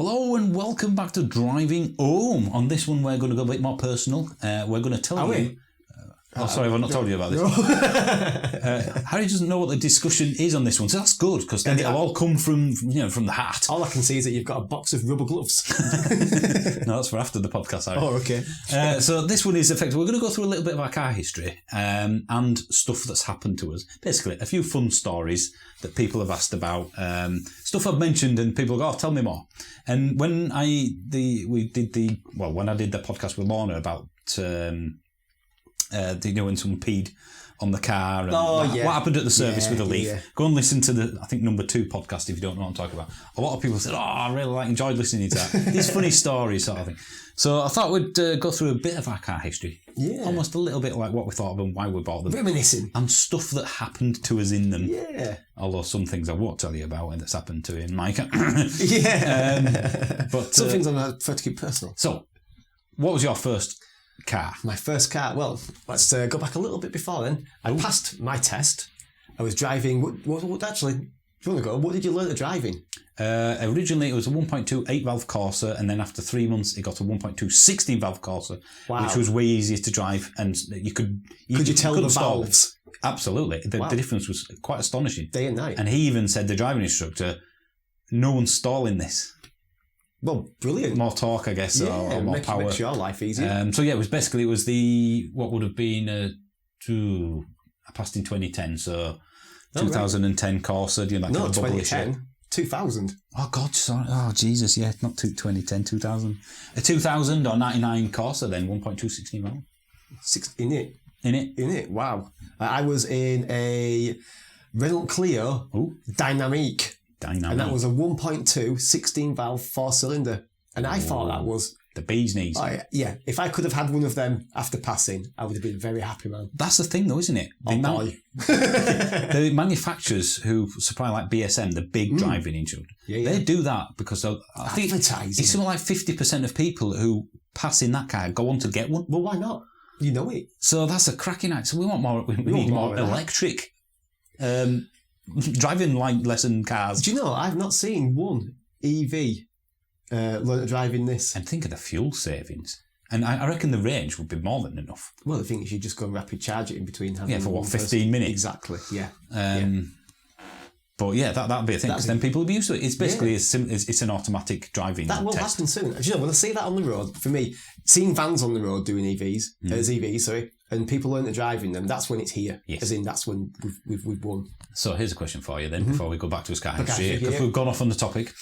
Hello and welcome back to Driving Home. On this one, we're going to go a bit more personal. We're going to tell you... sorry, I've not told you about this. Harry doesn't know what the discussion is on this one, so that's good, because then it'll all come from the heart. All I can see is that you've got a box of rubber gloves. No, that's for after the podcast, Harry. Oh, okay. So this one is effective. We're going to go through a little bit of our car history and stuff that's happened to us. Basically, a few fun stories that people have asked about, stuff I've mentioned, and people go, "Oh, tell me more." And when I did the podcast with Lorna about when someone peed on the car and what happened at the service with the Leaf. Yeah. Go and listen to the, I think, number 2 podcast if you don't know what I'm talking about. A lot of people said, I really enjoyed listening to that. These funny stories sort of thing. So I thought we'd go through a bit of our car history. Yeah. Almost a little bit like what we thought of them, why we bought them. Reminiscing. And stuff that happened to us in them. Yeah. Although some things I won't tell you about and that's happened to in my car. But some things I prefer to keep personal. So, what was your first car? My first car. Well, let's go back a little bit before then. I passed my test. I was driving. What actually? If you want to go, what did you learn at driving? Originally, it was a 1.2 8-valve Corsa, and then after 3 months, it got a 1.2 16-valve Corsa, which was way easier to drive, and you could you tell the valves? Absolutely, the difference was quite astonishing. Day and night. And he even said, the driving instructor, "No one's stalling this." Well, brilliant. More torque, I guess, or more power. Makes your life easier. So yeah, it was the, what would have been I passed in 2010, so 2010 Corsa, doing that kind of bubbly shape. 2000. Oh God, sorry. Oh Jesus, yeah, not 2010, 2000. A 2000 or 99 Corsa then, 1.2 16 valve. In it, wow. I was in a Renault Clio Dynamique. And that was a 1.2 16-valve 4-cylinder. And I thought that was... the bee's knees. If I could have had one of them after passing, I would have been a very happy man. That's the thing though, isn't it? The manufacturers who supply like BSM, the big driving instructor, they do that because I think it's something like 50% of people who pass in that car go on to get one. Well, why not? You know it. So that's a cracking act. So we want more. We need more electric driving lesson cars. Do you know, I've not seen one EV learn to drive in this. And think of the fuel savings. And I reckon the range would be more than enough. Well, the thing is, you just go and rapid charge it in between. For what, 15 minutes? Exactly, yeah. But yeah, that'd be a thing, because then people will be used to it. It's basically it's an automatic driving That will happen soon. Do you know, when I see that on the road, for me, seeing vans on the road doing EVs, and people learn to drive in them, that's when it's here. Yes. As in, that's when we've won. So here's a question for you then, before we go back to his car history, because we've gone off on the topic.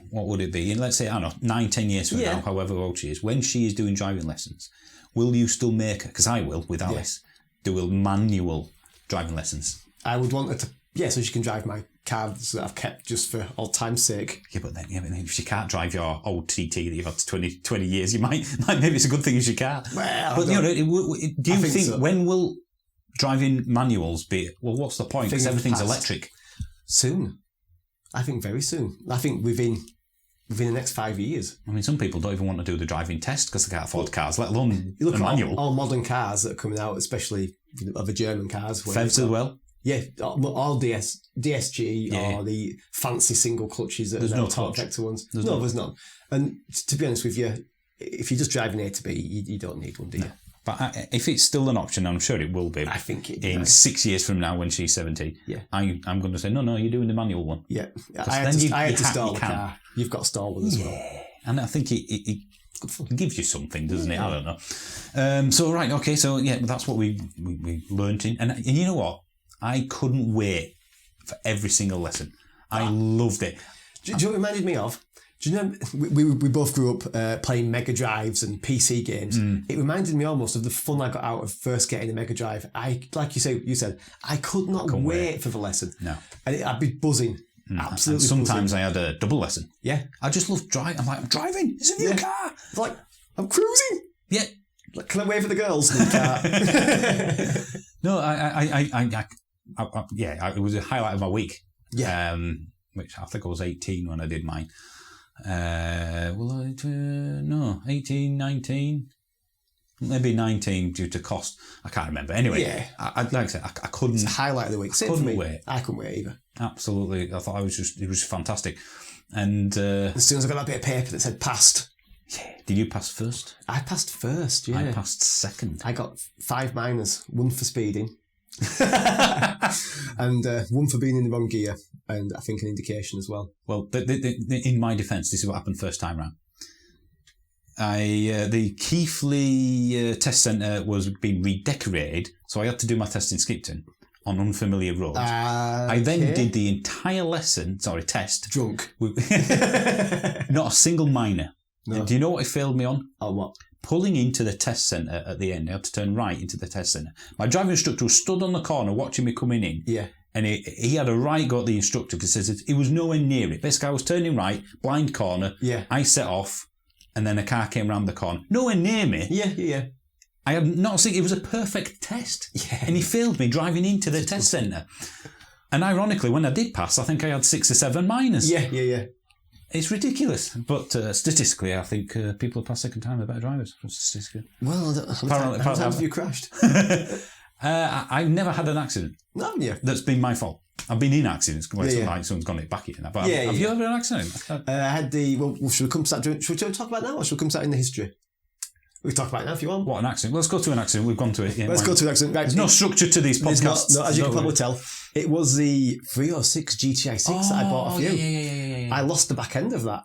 What would it be? In, let's say, I don't know, 9-10 years from now, however old she is, when she is doing driving lessons, will you still make her, because I will, with Alice, do a manual driving lessons? I would want her to, so she can drive my cars that I've kept just for old time's sake. Yeah, but then if she can't drive your old TT that you've had 20 years, you might maybe it's a good thing if she can. Well, but do you think so. When will driving manuals be? Well, what's the point? Because everything's electric. Soon. I think very soon. I think within the next 5 years. I mean, some people don't even want to do the driving test because they can't afford cars, let alone you look a manual. All modern cars that are coming out, especially of the German cars. FEVs as well? Yeah, all DSG or the fancy single clutches that there's are no torque vector ones. There's none. And to be honest with you, if you're just driving A to B, you don't need one, do you? No. But if it's still an option, I'm sure it will be. I think in 6 years from now when she's 17. Yeah. I'm going to say, no, you're doing the manual one. Yeah. I had to stall the car. You've got to stall one as well. And I think it gives you something, doesn't it? I don't know. So that's what we learnt in. And you know what? I couldn't wait for every single lesson. I loved it. Do you know what it reminded me of? Do you know, we both grew up playing Mega Drives and PC games. It reminded me almost of the fun I got out of first getting a Mega Drive. Like you said, I could not wait for the lesson. No. And I'd be buzzing. Absolutely. And sometimes I had a double lesson. Yeah. I just love driving. I'm like, I'm driving. It's a new car. It's like, I'm cruising. Yeah. Like, can I wave at the girls in the car? No, it was a highlight of my week. Yeah. Which I think I was 18 when I did mine. 18, 19, maybe 19 due to cost. I can't remember. Anyway, like I said, I couldn't. It's a highlight of the week. Same for me. I couldn't wait either. Absolutely. I thought it was fantastic. And as soon as I got that bit of paper that said passed. Yeah. Did you pass first? I passed first, yeah. I passed second. I got 5 minors, 1 for speeding. and 1 for being in the wrong gear, and I think an indication as well. Well, in my defence, this is what happened first time round. The Keighley test centre was being redecorated, so I had to do my test in Skipton on unfamiliar roads. I then did the entire test. Drunk. Not a single minor. No. Do you know what it failed me on? Oh, what? Pulling into the test centre at the end. I had to turn right into the test centre. My driving instructor was stood on the corner watching me coming in. Yeah. And he had a right go at the instructor because he was nowhere near it. Basically, I was turning right, blind corner. Yeah. I set off, and then a car came round the corner. Nowhere near me. Yeah. I had not seen. It was a perfect test. Yeah. And he failed me driving into the test centre. And ironically, when I did pass, I think I had 6 or 7 minors. Yeah. It's ridiculous. But statistically, I think people who pass second time are better drivers. Statistically. Well, how many times have you crashed? I've never had an accident. No, yeah. That's been my fault. I've been in accidents where someone's gone it back in. But have you ever had an accident? I had should we come to that? Should we talk about that, or should we come to that in the history? We can talk about it now if you want. What, an accident? Well, let's go to an accident. We've gone to it. Yeah, let's go to an accident. Right. There's no structure to these podcasts. No, as you can probably tell, it was the 306 GTI 6 that I bought off you. Yeah. I lost the back end of that.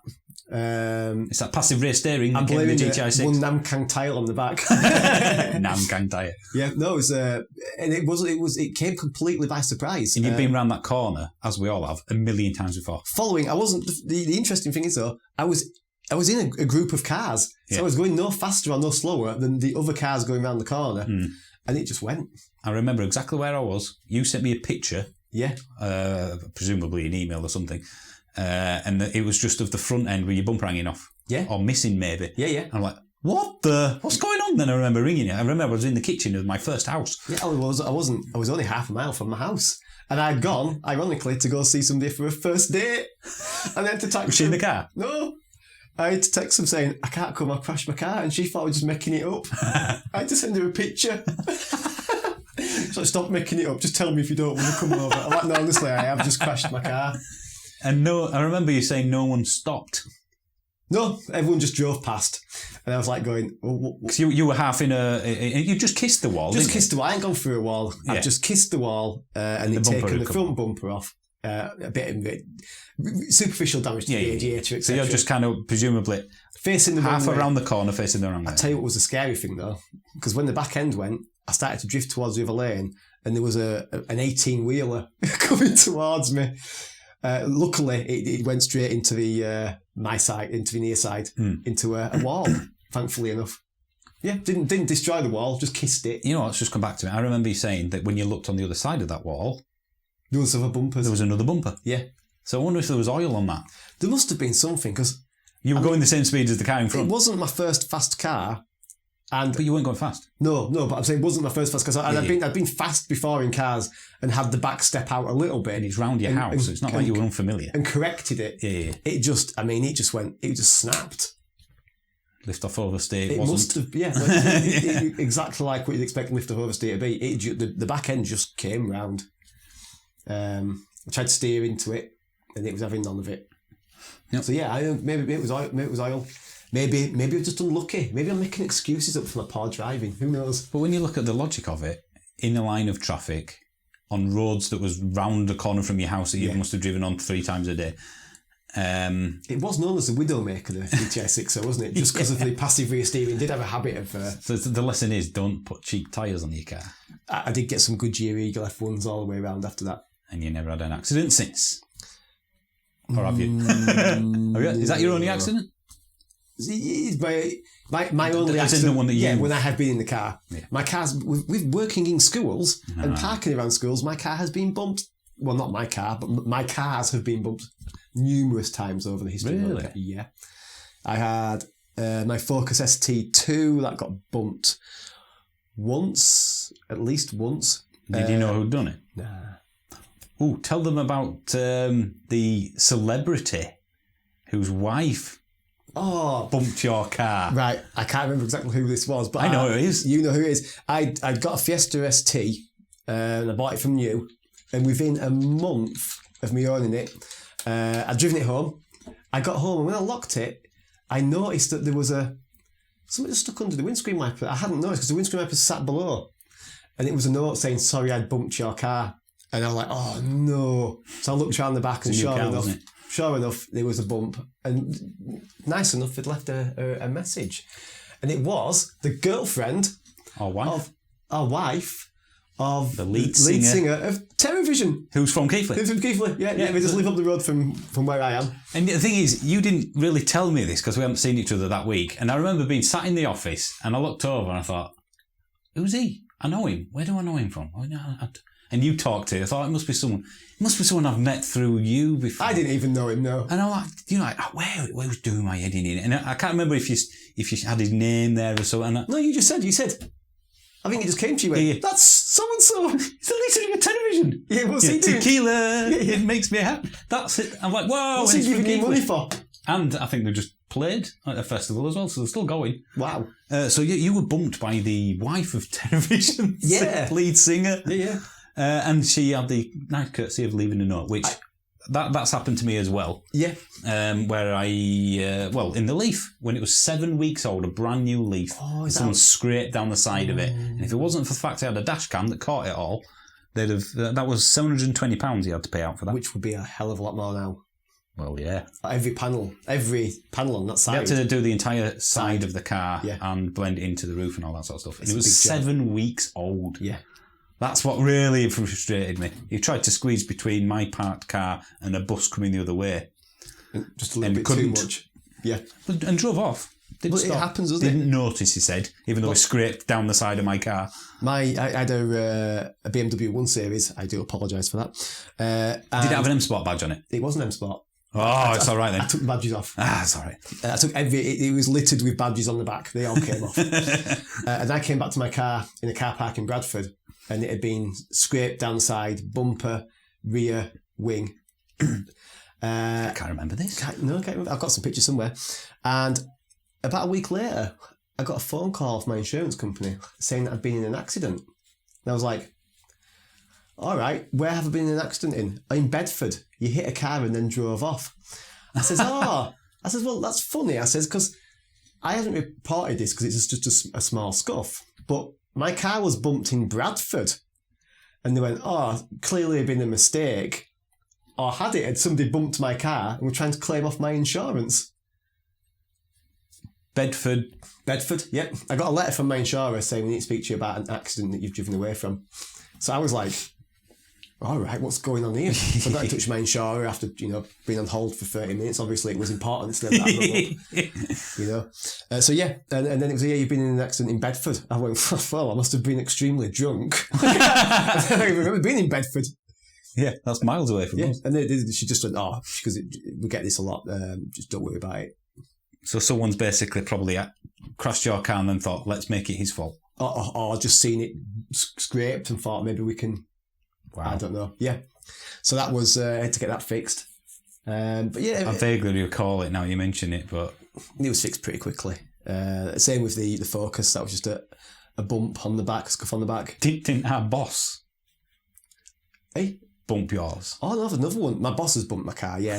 It's that passive rear steering. I'm blaming the GTI 6. One Namkang tile on the back. Namkang tire. Yeah, no, it was, and it came completely by surprise. And you've been around that corner, as we all have, a million times before. I wasn't. The interesting thing is though, I was in a group of cars, so I was going no faster or no slower than the other cars going around the corner, and it just went. I remember exactly where I was. You sent me a picture. Yeah. Presumably an email or something. And it was just of the front end with your bumper hanging off. Yeah. Or missing, maybe. Yeah. And I'm like, what's going on? Then I remember ringing you. I remember I was in the kitchen of my first house. Yeah, I was only half a mile from my house. And I'd gone, ironically, to go see somebody for a first date. And then to text Was she in the car? No. I had to text them saying, I can't come, I crashed my car. And she thought I was just making it up. I had to send her a picture. So stop making it up. Just tell me if you don't want to come over. I'm like, no, honestly, I have just crashed my car. And I remember you saying no one stopped. No, everyone just drove past. And I was like going... Because you were half in you just kissed the wall, Just kissed the wall. I ain't gone through a wall. Yeah. I've just kissed the wall and they've taken the front bumper off. A bit superficial damage to the radiator, etc. So you're just kind of presumably facing the half around the corner, facing the wrong way. I'll tell you what was the scary thing though, because when the back end went, I started to drift towards the other lane, and there was an 18-wheeler coming towards me. Luckily, it went straight into the my side, into the near side, into a wall. Thankfully enough. Yeah, didn't destroy the wall, just kissed it. You know, let's just come back to it. I remember you saying that when you looked on the other side of that wall, there was other bumpers. There was another bumper. Yeah. So I wonder if there was oil on that. There must have been something, because... You were going the same speed as the car in front. It wasn't my first fast car. But you weren't going fast. No, but I'm saying it wasn't my first fast car. I'd been fast before in cars and had the back step out a little bit. And it's round your house, so it's not like you were unfamiliar. And corrected it. Yeah. It just snapped. Lift off oversteer. It must have, exactly like what you'd expect lift off oversteer to be. The back end just came round. I tried to steer into it, and it was having none of it. Yep. So maybe it was oil. Maybe I was just unlucky. Maybe I'm making excuses up for my poor driving. Who knows? But when you look at the logic of it, in a line of traffic, on roads that was round the corner from your house that you must have driven on 3 times a day. It was known as the Widowmaker, the GTI 6, wasn't it? Just because of the passive rear steering. Did have a habit of... So the lesson is, don't put cheap tyres on your car. I did get some Goodyear Eagle F1s all the way around after that. And you never had an accident since? Or have you? Is that your only accident? My only accident. The one that you... when I have been in the car. Yeah. My car's... With working in schools and parking around schools, my car has been bumped. Well, not my car, but my cars have been bumped numerous times over the history of the car. Yeah. I had my Focus ST2 that got bumped at least once. Did you know who'd done it? Nah. Oh, tell them about the celebrity whose wife bumped your car. Right, I can't remember exactly who this was, but I know who it is. You know who it is. I'd got a Fiesta ST, and I bought it from you, and within a month of me owning it. I'd driven it home. I got home, and when I locked it, I noticed that there was something just stuck under the windscreen wiper. I hadn't noticed because the windscreen wiper sat below. And it was a note saying, sorry, I'd bumped your car. And I was like, oh, no. So I looked around the back and sure enough, there was a bump. And nice enough, they'd left a message. And it was the girlfriend of our wife of the lead singer of Terrorvision. Who's from Keighley. Yeah. They just live up the road from where I am. And the thing is, you didn't really tell me this because we hadn't seen each other that week. And I remember being sat in the office and I looked over and I thought, who's he? I know him. Where do I know him from? And you talked to him. I thought, it must be someone I've met through you before. I didn't even know him, no. And I'm like, where was doing my head in it? And I can't remember if you had his name there or so. And no, you said. I think he just came to you and went, that's so-and-so. He's the lead singer of Terrorvision. Yeah, what's he doing? Tequila. It makes me happy. That's it. I'm like, whoa. What's he giving you money for? And I think they just played at a festival as well, so they're still going. Wow. So you were bumped by the wife of Terrorvision, lead singer. Yeah. And she had the nice courtesy of leaving a note, which that's happened to me as well. Yeah. Where I, in the Leaf, when it was 7 weeks old, a brand new Leaf, someone scraped down the side of it. And if it wasn't for the fact I had a dash cam that caught it all, they'd have, that was £720 he had to pay out for that. Which would be a hell of a lot more now. Well, yeah. Every panel on that side. They had to do the entire side of the car and blend it into the roof and all that sort of stuff. And it was 7 weeks old. Yeah. That's what really frustrated me. He tried to squeeze between my parked car and a bus coming the other way. Just a little bit too much. Yeah. And drove off. Didn't stop. It happens, doesn't it? Didn't notice, he said, even though it scraped down the side of my car. I had a BMW 1 Series. I do apologise for that. Did it have an M Sport badge on it? It was an M Sport. Oh, it's all right then. I took the badges off. It's all right. I took it was littered with badges on the back. They all came off. And I came back to my car in a car park in Bradford, and it had been scraped down the side, bumper, rear, wing. I can't remember this. I can't remember. I've got some pictures somewhere. And about a week later, I got a phone call from my insurance company saying that I'd been in an accident. And I was like, all right, where have I been in an accident in? In Bedford. You hit a car and then drove off. I says, I says, well, that's funny. I says, because I haven't reported this because it's just a small scuff. But my car was bumped in Bradford. And they went, clearly it'd been a mistake. Or had somebody bumped my car and were trying to claim off my insurance. Bedford, yep. I got a letter from my insurer saying we need to speak to you about an accident that you've driven away from. So I was like, all right, what's going on here? So I got in touch with my insurer after, being on hold for 30 minutes. Obviously, it was important to them that I hung up, So, yeah. And then it was, you've been in an accident in Bedford. I went, well, I must have been extremely drunk. I remember being in Bedford. Yeah, that's miles away from us. And she just went, because we get this a lot, just don't worry about it. So someone's basically probably crashed your car and then thought, let's make it his fault. Or just seen it scraped and thought maybe we can... Wow. I don't know. Yeah. So that was, I had to get that fixed. But yeah. I vaguely recall it now you mention it, but... It was fixed pretty quickly. Same with the Focus. That was just a bump on the back, scuff on the back. Didn't our boss bump yours? Oh, no, there's another one. My boss has bumped my car, yeah.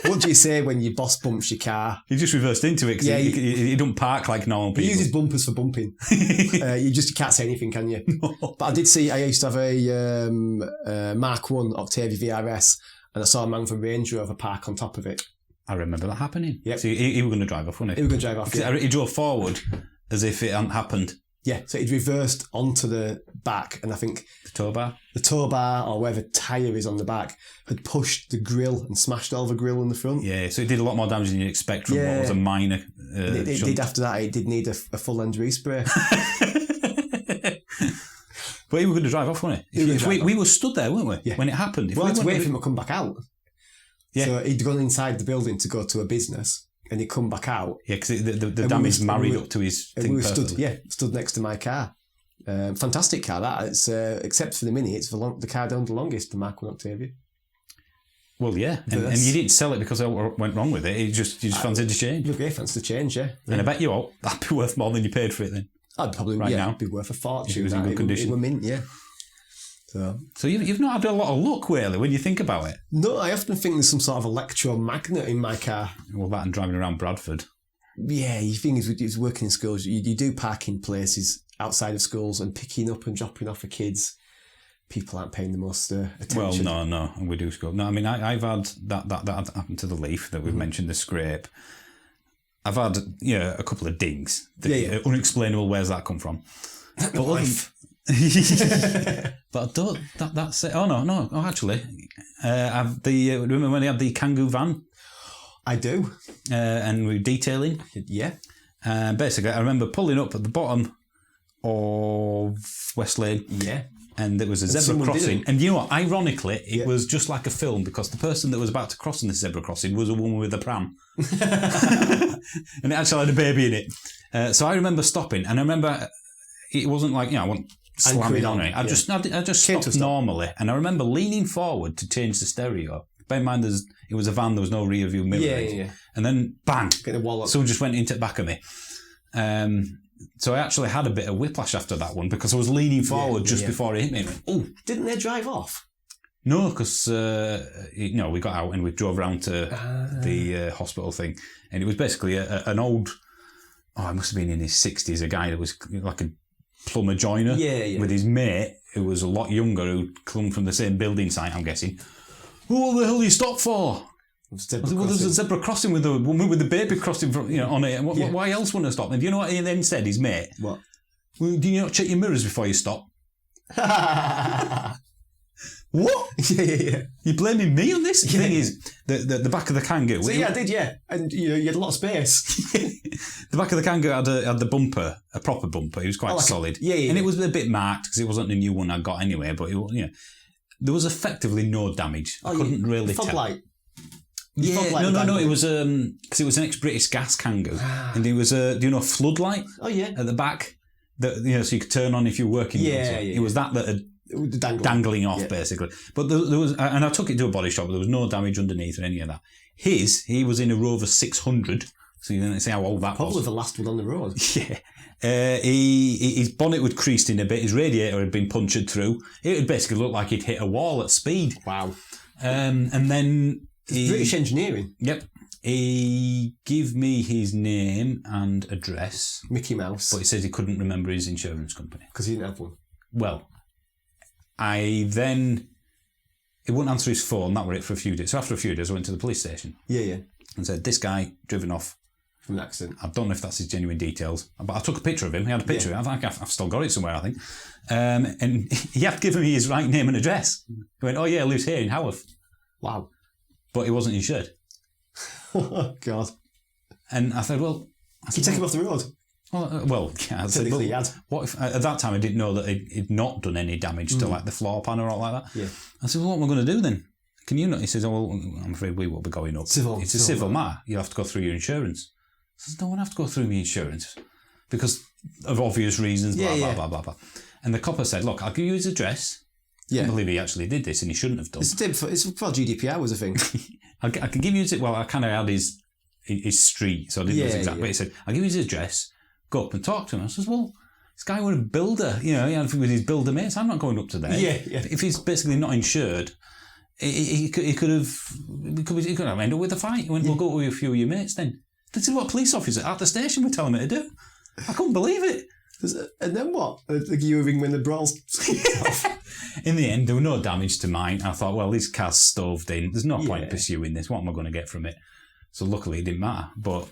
What do you say when your boss bumps your car? He just reversed into it because he don't park like normal people. He uses bumpers for bumping. You can't say anything, can you? No. But I did see, I used to have a Mark 1 Octavia VRS, and I saw a man from Range Rover park on top of it. I remember that happening. Yep. So he was going to drive off, wasn't he? He was going to drive off, yeah. He drove forward as if it hadn't happened. Yeah, so he'd reversed onto the back, and I think the tow bar or wherever tyre is on the back had pushed the grille and smashed all the grille in the front. Yeah, so it did a lot more damage than you'd expect from what was a minor it did after that. It did need a full end respray. But he was going to drive off, wasn't he? We were stood there, weren't we? Yeah. When it happened. I had to wait for him to come back out. Yeah. So he'd gone inside the building to go to a business. And he'd come back out. Yeah, because the damage married up to his thing. We stood next to my car. Fantastic car, that. It's except for the Mini, it's the car down the longest, the Mark 1 Octavia. Well, yeah. And you didn't sell it because what went wrong with it. You just fancied the change. Yeah, fancied the change, yeah. And I bet you that'd be worth more than you paid for it then. I'd probably, now. It'd be worth a fortune. It was in good condition. It were mint, yeah. So you've not had a lot of luck, really, when you think about it. No, I often think there's some sort of electromagnet in my car. Well, that and driving around Bradford. Yeah, you think it's working in schools. You do park in places outside of schools and picking up and dropping off for kids. People aren't paying the most attention. Well, no, we do school. No, I mean, I've had that happened to the Leaf that we've mentioned, the scrape. I've had, a couple of dings. Unexplainable, where's that come from? But life. But I don't, that's it. Oh, no, actually. Remember when they had the Kangoo van? I do. And we were detailing? Yeah. Basically, I remember pulling up at the bottom of West Lane. Yeah. And there was a zebra crossing. And you know what? Ironically, it was just like a film because the person that was about to cross on this zebra crossing was a woman with a pram. And it actually had a baby in it. So I remember stopping. And I remember it wasn't like, I wasn't slamming on it. I just stopped normally. And I remember leaning forward to change the stereo. Bear in mind, it was a van, there was no rear view mirror. Yeah. And then, bang, get the wall up. Someone just went into the back of me. So I actually had a bit of whiplash after that one because I was leaning forward just before it hit me. And went, oh, didn't they drive off? No, because we got out and we drove around to the hospital thing, and it was basically an old. It must have been in his 60s. A guy that was like a plumber joiner with his mate who was a lot younger who'd come from the same building site. I'm guessing. What the hell you stop for? There's a zebra crossing with a woman with a baby crossing on it. Why else wouldn't I stop? And do you know what he then said? His mate. What? Well, do you not check your mirrors before you stop? What? Yeah. You're blaming me on this? The thing is, the back of the Kangoo. So I did, and you had a lot of space. The back of the Kangoo had the bumper, a proper bumper. It was quite solid. And it was a bit marked because it wasn't the new one I got anyway. But there was effectively no damage. I couldn't really tell. Light. No. It was because it was an ex-British gas Kangoo, and it was a floodlight. Oh yeah, at the back that so you could turn on if you're working. It was that had dangling off basically. But there was, and I took it to a body shop. There was no damage underneath or any of that. He was in a Rover 600. So you can see how old that Probably was. the last one on the road. Yeah. His bonnet was creased in a bit. His radiator had been punctured through. It would basically look like he'd hit a wall at speed. Wow. And then. British engineering. Yep. He gave me his name and address. Mickey Mouse. But he says he couldn't remember his insurance company. Because he didn't have one. Well, he wouldn't answer his phone. That were it for a few days. So after a few days, I went to the police station. Yeah. And said, this guy driven off. From an accident. I don't know if that's his genuine details. But I took a picture of him. He had a picture of him. I think I've still got it somewhere, I think. And he had given me his right name and address. He went, oh yeah, he lives here in Haworth. Wow. But he wasn't insured. Oh, God. And I said, well... Can you take him off the road? I said, he had. What if, at that time, I didn't know that he'd not done any damage to like the floor pan or all like that. Yeah. I said, well, what am I going to do then? Can you not? He says, oh, well, I'm afraid we will be going up. It's a civil matter. You'll have to go through your insurance. I said, no, I won't have to go through my insurance because of obvious reasons, blah, blah, blah. And the copper said, look, I'll give you his address. Yeah. I believe he actually did this and he shouldn't have done. It's for GDPR was a thing. I can give you his... Well, I kind of had his street, so I didn't know exactly. But he said, I'll give you his address, go up and talk to him. I says, well, this guy was a builder. He had with his builder mates. I'm not going up to there. Yeah. If he's basically not insured, he could have ended up with a fight. He went, we'll go with a few of your mates then. This is what a police officer at the station were telling me to do. I couldn't believe it. And then what? You ring when the brawls off. In the end, there was no damage to mine. I thought, well, this car's stoved in. There's no point pursuing this. What am I going to get from it? So luckily, it didn't matter. But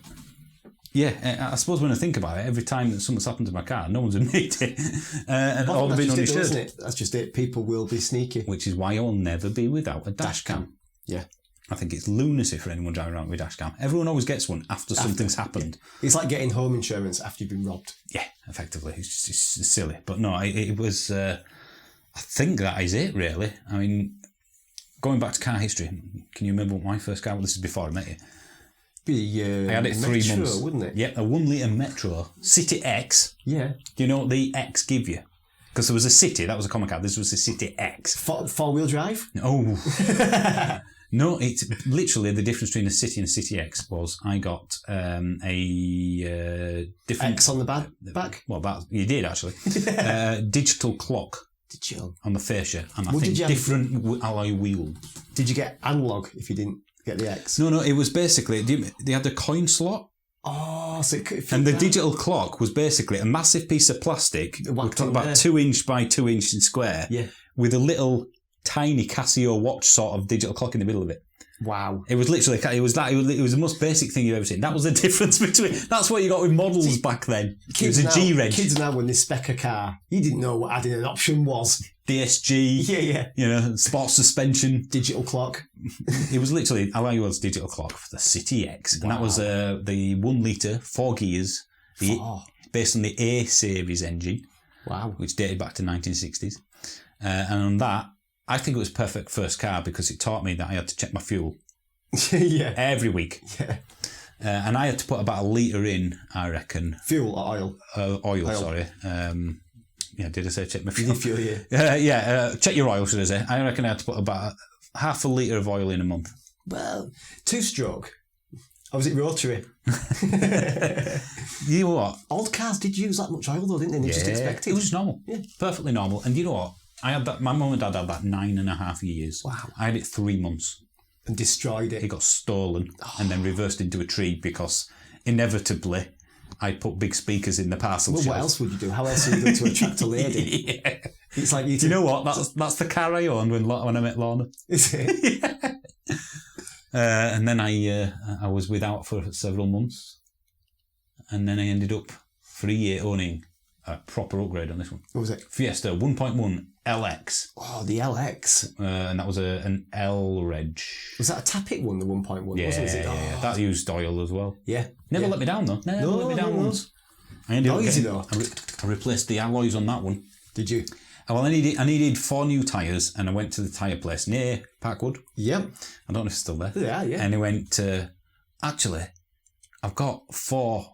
yeah, I suppose when I think about it, every time that something's happened to my car, no one's admitted it. And all have been uninsured. That's just it. People will be sneaky. Which is why I will never be without a dash cam. Yeah. I think it's lunacy for anyone driving around with a dash cam. Everyone always gets one after something's happened. Yeah. It's like getting home insurance after you've been robbed. Yeah, effectively. It's just silly. But no, it was... I think that is it, really. I mean, going back to car history, can you remember what my first car was? This is before I met you. I had it 3 months. Wouldn't it? Yeah, a 1 litre Metro City X. Yeah. Do you know what the X give you? Because there was a City, that was a common car. This was a City X. Four-wheel drive? Oh. No, it's literally the difference between a City and a City X was I got a different... X on the back? Well, you did, actually. Digital clock. Did you? On the fascia. And I think different alloy wheels. Did you get analog if you didn't get the X? No, it was basically, they had the coin slot. Oh, so and the digital clock was basically a massive piece of plastic. We're talking about 2 inch by 2 inch in square. Yeah. With a little tiny Casio watch sort of digital clock in the middle of it. Wow. It was literally, it was the most basic thing you've ever seen. That was the difference between, that's what you got with models back then. It was a G-Reg. Kids now, when they spec a car, you didn't know what adding an option was. DSG. Yeah. You know, sports suspension. Digital clock. It was literally Alloy's digital clock for the City X. And that was the 1 litre, 4 gears, based on the A series engine. Wow. Which dated back to 1960s. And on that, I think it was perfect first car because it taught me that I had to check my fuel. Yeah. Every week. Yeah. And I had to put about 1 litre in, I reckon. Fuel or oil? Oil, sorry. Did I say check my fuel? Fuel, yeah. Check your oil, should I say. I reckon I had to put about half a litre of oil in a month. Well, 2-stroke. Or was it rotary? You know what? Old cars did use that much oil though, didn't they? They just expected. It was normal. Yeah. Perfectly normal. And you know what? I had that. My mum and dad had that 9.5 years. Wow. I had it 3 months. And destroyed it. It got stolen and then reversed into a tree because inevitably I put big speakers in the parcel shelf. What else would you do? How else are you going to attract a lady? Yeah. It's like you know what? That's the car I owned when I met Lorna. Is it? Yeah. And then I was without for several months, and then I ended up for a year owning a proper upgrade on this one. What was it? Fiesta 1.1 LX. Oh, the LX. And that was an L Reg. Was that a Tapit one, the 1.1? Yeah, wasn't it? Yeah. That used oil as well. Yeah. Never let me down though. Never let me down once. I ended up I replaced the alloys on that one. Did you? Well, I needed 4 new tyres, and I went to the tyre place near Parkwood. Yep. I don't know if it's still there. Yeah. And I went, actually, I've got 4,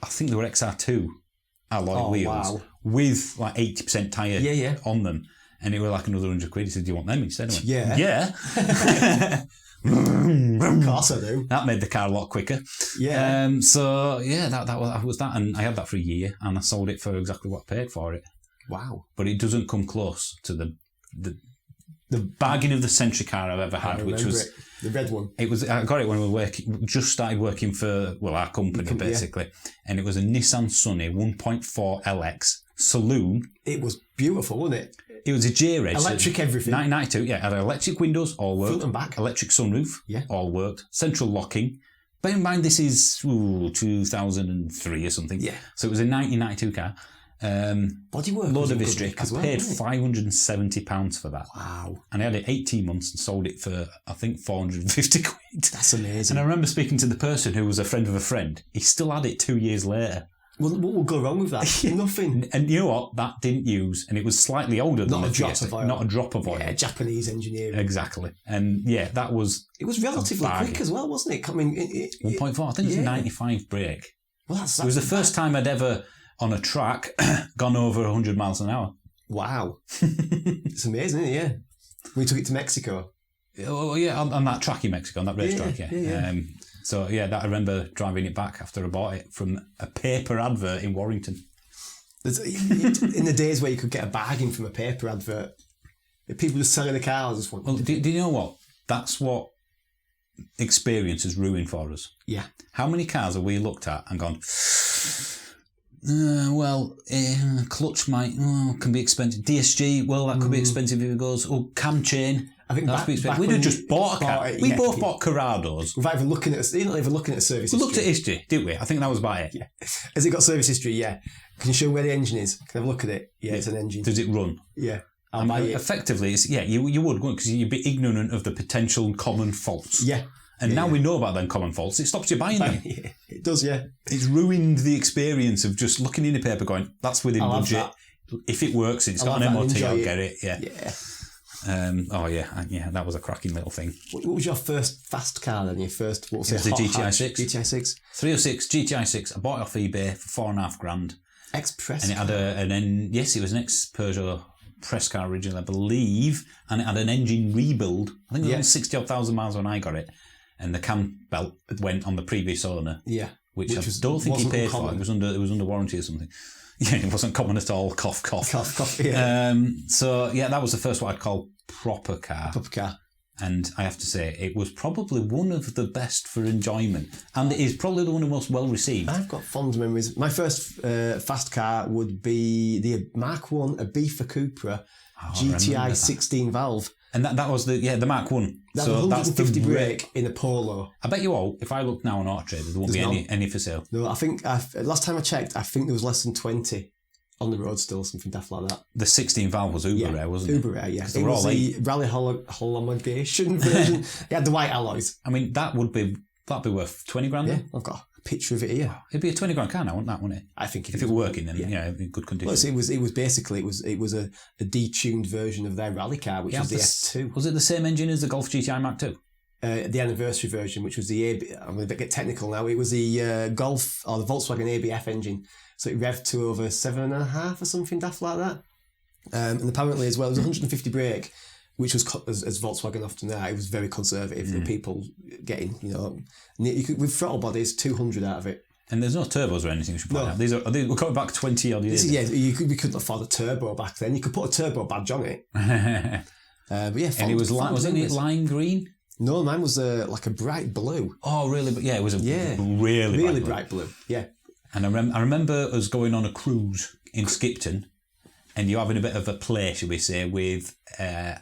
I think they were XR2 alloy wheels with like 80% tyre on them. And it were like another £100. He said, do you want them? He said, I went, yeah. Of course I do. That made the car a lot quicker. Yeah. That was that. And I had that for a year, and I sold it for exactly what I paid for it. Wow. But it doesn't come close to the bargain of the century car I've ever had, which was the red one. I got it when we were just started working for our company basically, and it was a Nissan Sunny 1.4 LX saloon. It was beautiful, wasn't it? It was a J-Reg. Electric everything. 1992, yeah. Had electric windows, all worked. Front and back. Electric sunroof, all worked. Central locking. Bear in mind, this is 2003 or something. Yeah. So it was a 1992 car. Bodywork. Load of history. I paid £570 for that. Wow. And I had it 18 months and sold it for, I think, 450 quid. That's amazing. And I remember speaking to the person who was a friend of a friend. He still had it 2 years later. Well, what will go wrong with that? Nothing. And you know what? That didn't use, and it was slightly older than the Fiesta. Not a drop of oil. Yeah, Japanese engineering. Exactly. And that was... It was relatively quick as well, wasn't it? 1.4. I think it was a 95 brake. Well, it was the first time I'd ever, on a track, gone over 100 miles an hour. Wow. It's amazing, isn't it? Yeah. We took it to Mexico. Oh, yeah, on that track in Mexico, on that racetrack, yeah. So, that I remember driving it back after I bought it from a paper advert in Warrington. In the days where you could get a bargain from a paper advert, people just selling the cars. Just want. Well, do you know what? That's what experience has ruined for us. Yeah. How many cars have we looked at and gone, clutch might, can be expensive. DSG, that could be expensive if it goes, cam chain. I think we'd have just bought a car. We both bought Corrados. Without even looking at you're not even looking at service history. We looked at history, didn't we? I think that was about it. Yeah. Has it got service history? Yeah. Can you show where the engine is? Can I have a look at it? Yeah, it's an engine. Does it run? Yeah. I'll buy it. Effectively, you would, because you'd be ignorant of the potential common faults. Yeah. And now we know about them common faults, it stops you buying them. Yeah, it does, yeah. It's ruined the experience of just looking in the paper going, that's within budget. If it works, it's got an MOT, I'll get it. Yeah. That was a cracking little thing. What was your first fast car then? Your first, what was it? The GTI 6. GTI 6. 306 GTI 6. I bought it off eBay for $4,500. Express. And it had it was an ex-Peugeot press car originally, I believe, and it had an engine rebuild. I think it was 60,000 miles when I got it, and the cam belt went on the previous owner. Yeah. Which I don't think he paid for. It was under warranty or something. Yeah, it wasn't common at all. Cough, cough. Cough, cough, yeah. So, yeah, that was the first what I'd call proper car. Proper car. And I have to say, it was probably one of the best for enjoyment. And it is probably the one of the most well-received. I've got fond memories. My first fast car would be the Mark 1 Ibiza Cupra GTI 16 valve. And that was the Mark 1. That's so 150 brake in a Polo. I bet you all, if I look now on Auto Trader, there won't be any for sale. No, I think, last time I checked, I think there was less than 20 on the road still, something daft like that. The 16 valve was uber rare, wasn't it? Uber rare, yeah. It was the Rally homologation version. It had the white alloys. I mean, that'd be worth 20 grand. Yeah, I've got a picture of it here. It'd be a 20 grand car now, wouldn't it? I think if it were working, then in good condition. Well, it was basically it was a detuned version of their rally car, which was the S2. Was it the same engine as the Golf GTI Mark II? The anniversary version, which was the I'm going to get technical now. It was the Golf or the Volkswagen ABF engine. So it revved to over 7.5 or something daft like that. And apparently as well, it was 150 brake, which was, as Volkswagen often are, it was very conservative. There were people getting, with throttle bodies, 200 out of it. And there's no turbos or anything, we should point out. We're coming back 20 odd years. We couldn't afford a turbo back then. You could put a turbo badge on it. But yeah, and it was wasn't it lime green? No, mine was like a bright blue. Oh, really? But yeah, it was really bright blue. Yeah. And I remember us going on a cruise in Skipton, and you having a bit of a play, shall we say, with I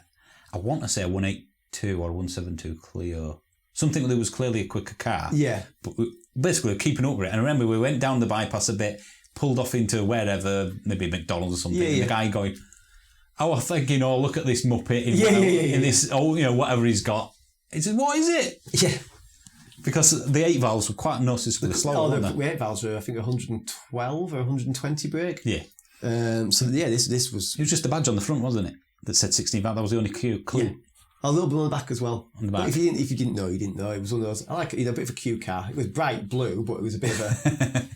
want to say a 182 or a 172 Clio, something that was clearly a quicker car. Yeah. But basically keeping up with it. And I remember we went down the bypass a bit, pulled off into wherever, maybe McDonald's or something. And the guy going, "Oh, I think look at this Muppet in this whatever he's got." He said, "What is it?" Yeah. Because the 8 valves were quite noticeably slow, weren't they? The 8 valves were, I think, 112 or 120 brake. Yeah. This was... It was just a badge on the front, wasn't it? That said 16 valve. That was the only clue. Yeah. A little bit on the back as well. On the back. But if you didn't know, you didn't know. It was one of those... I like it, a bit of a cute car. It was bright blue, but it was a bit of a...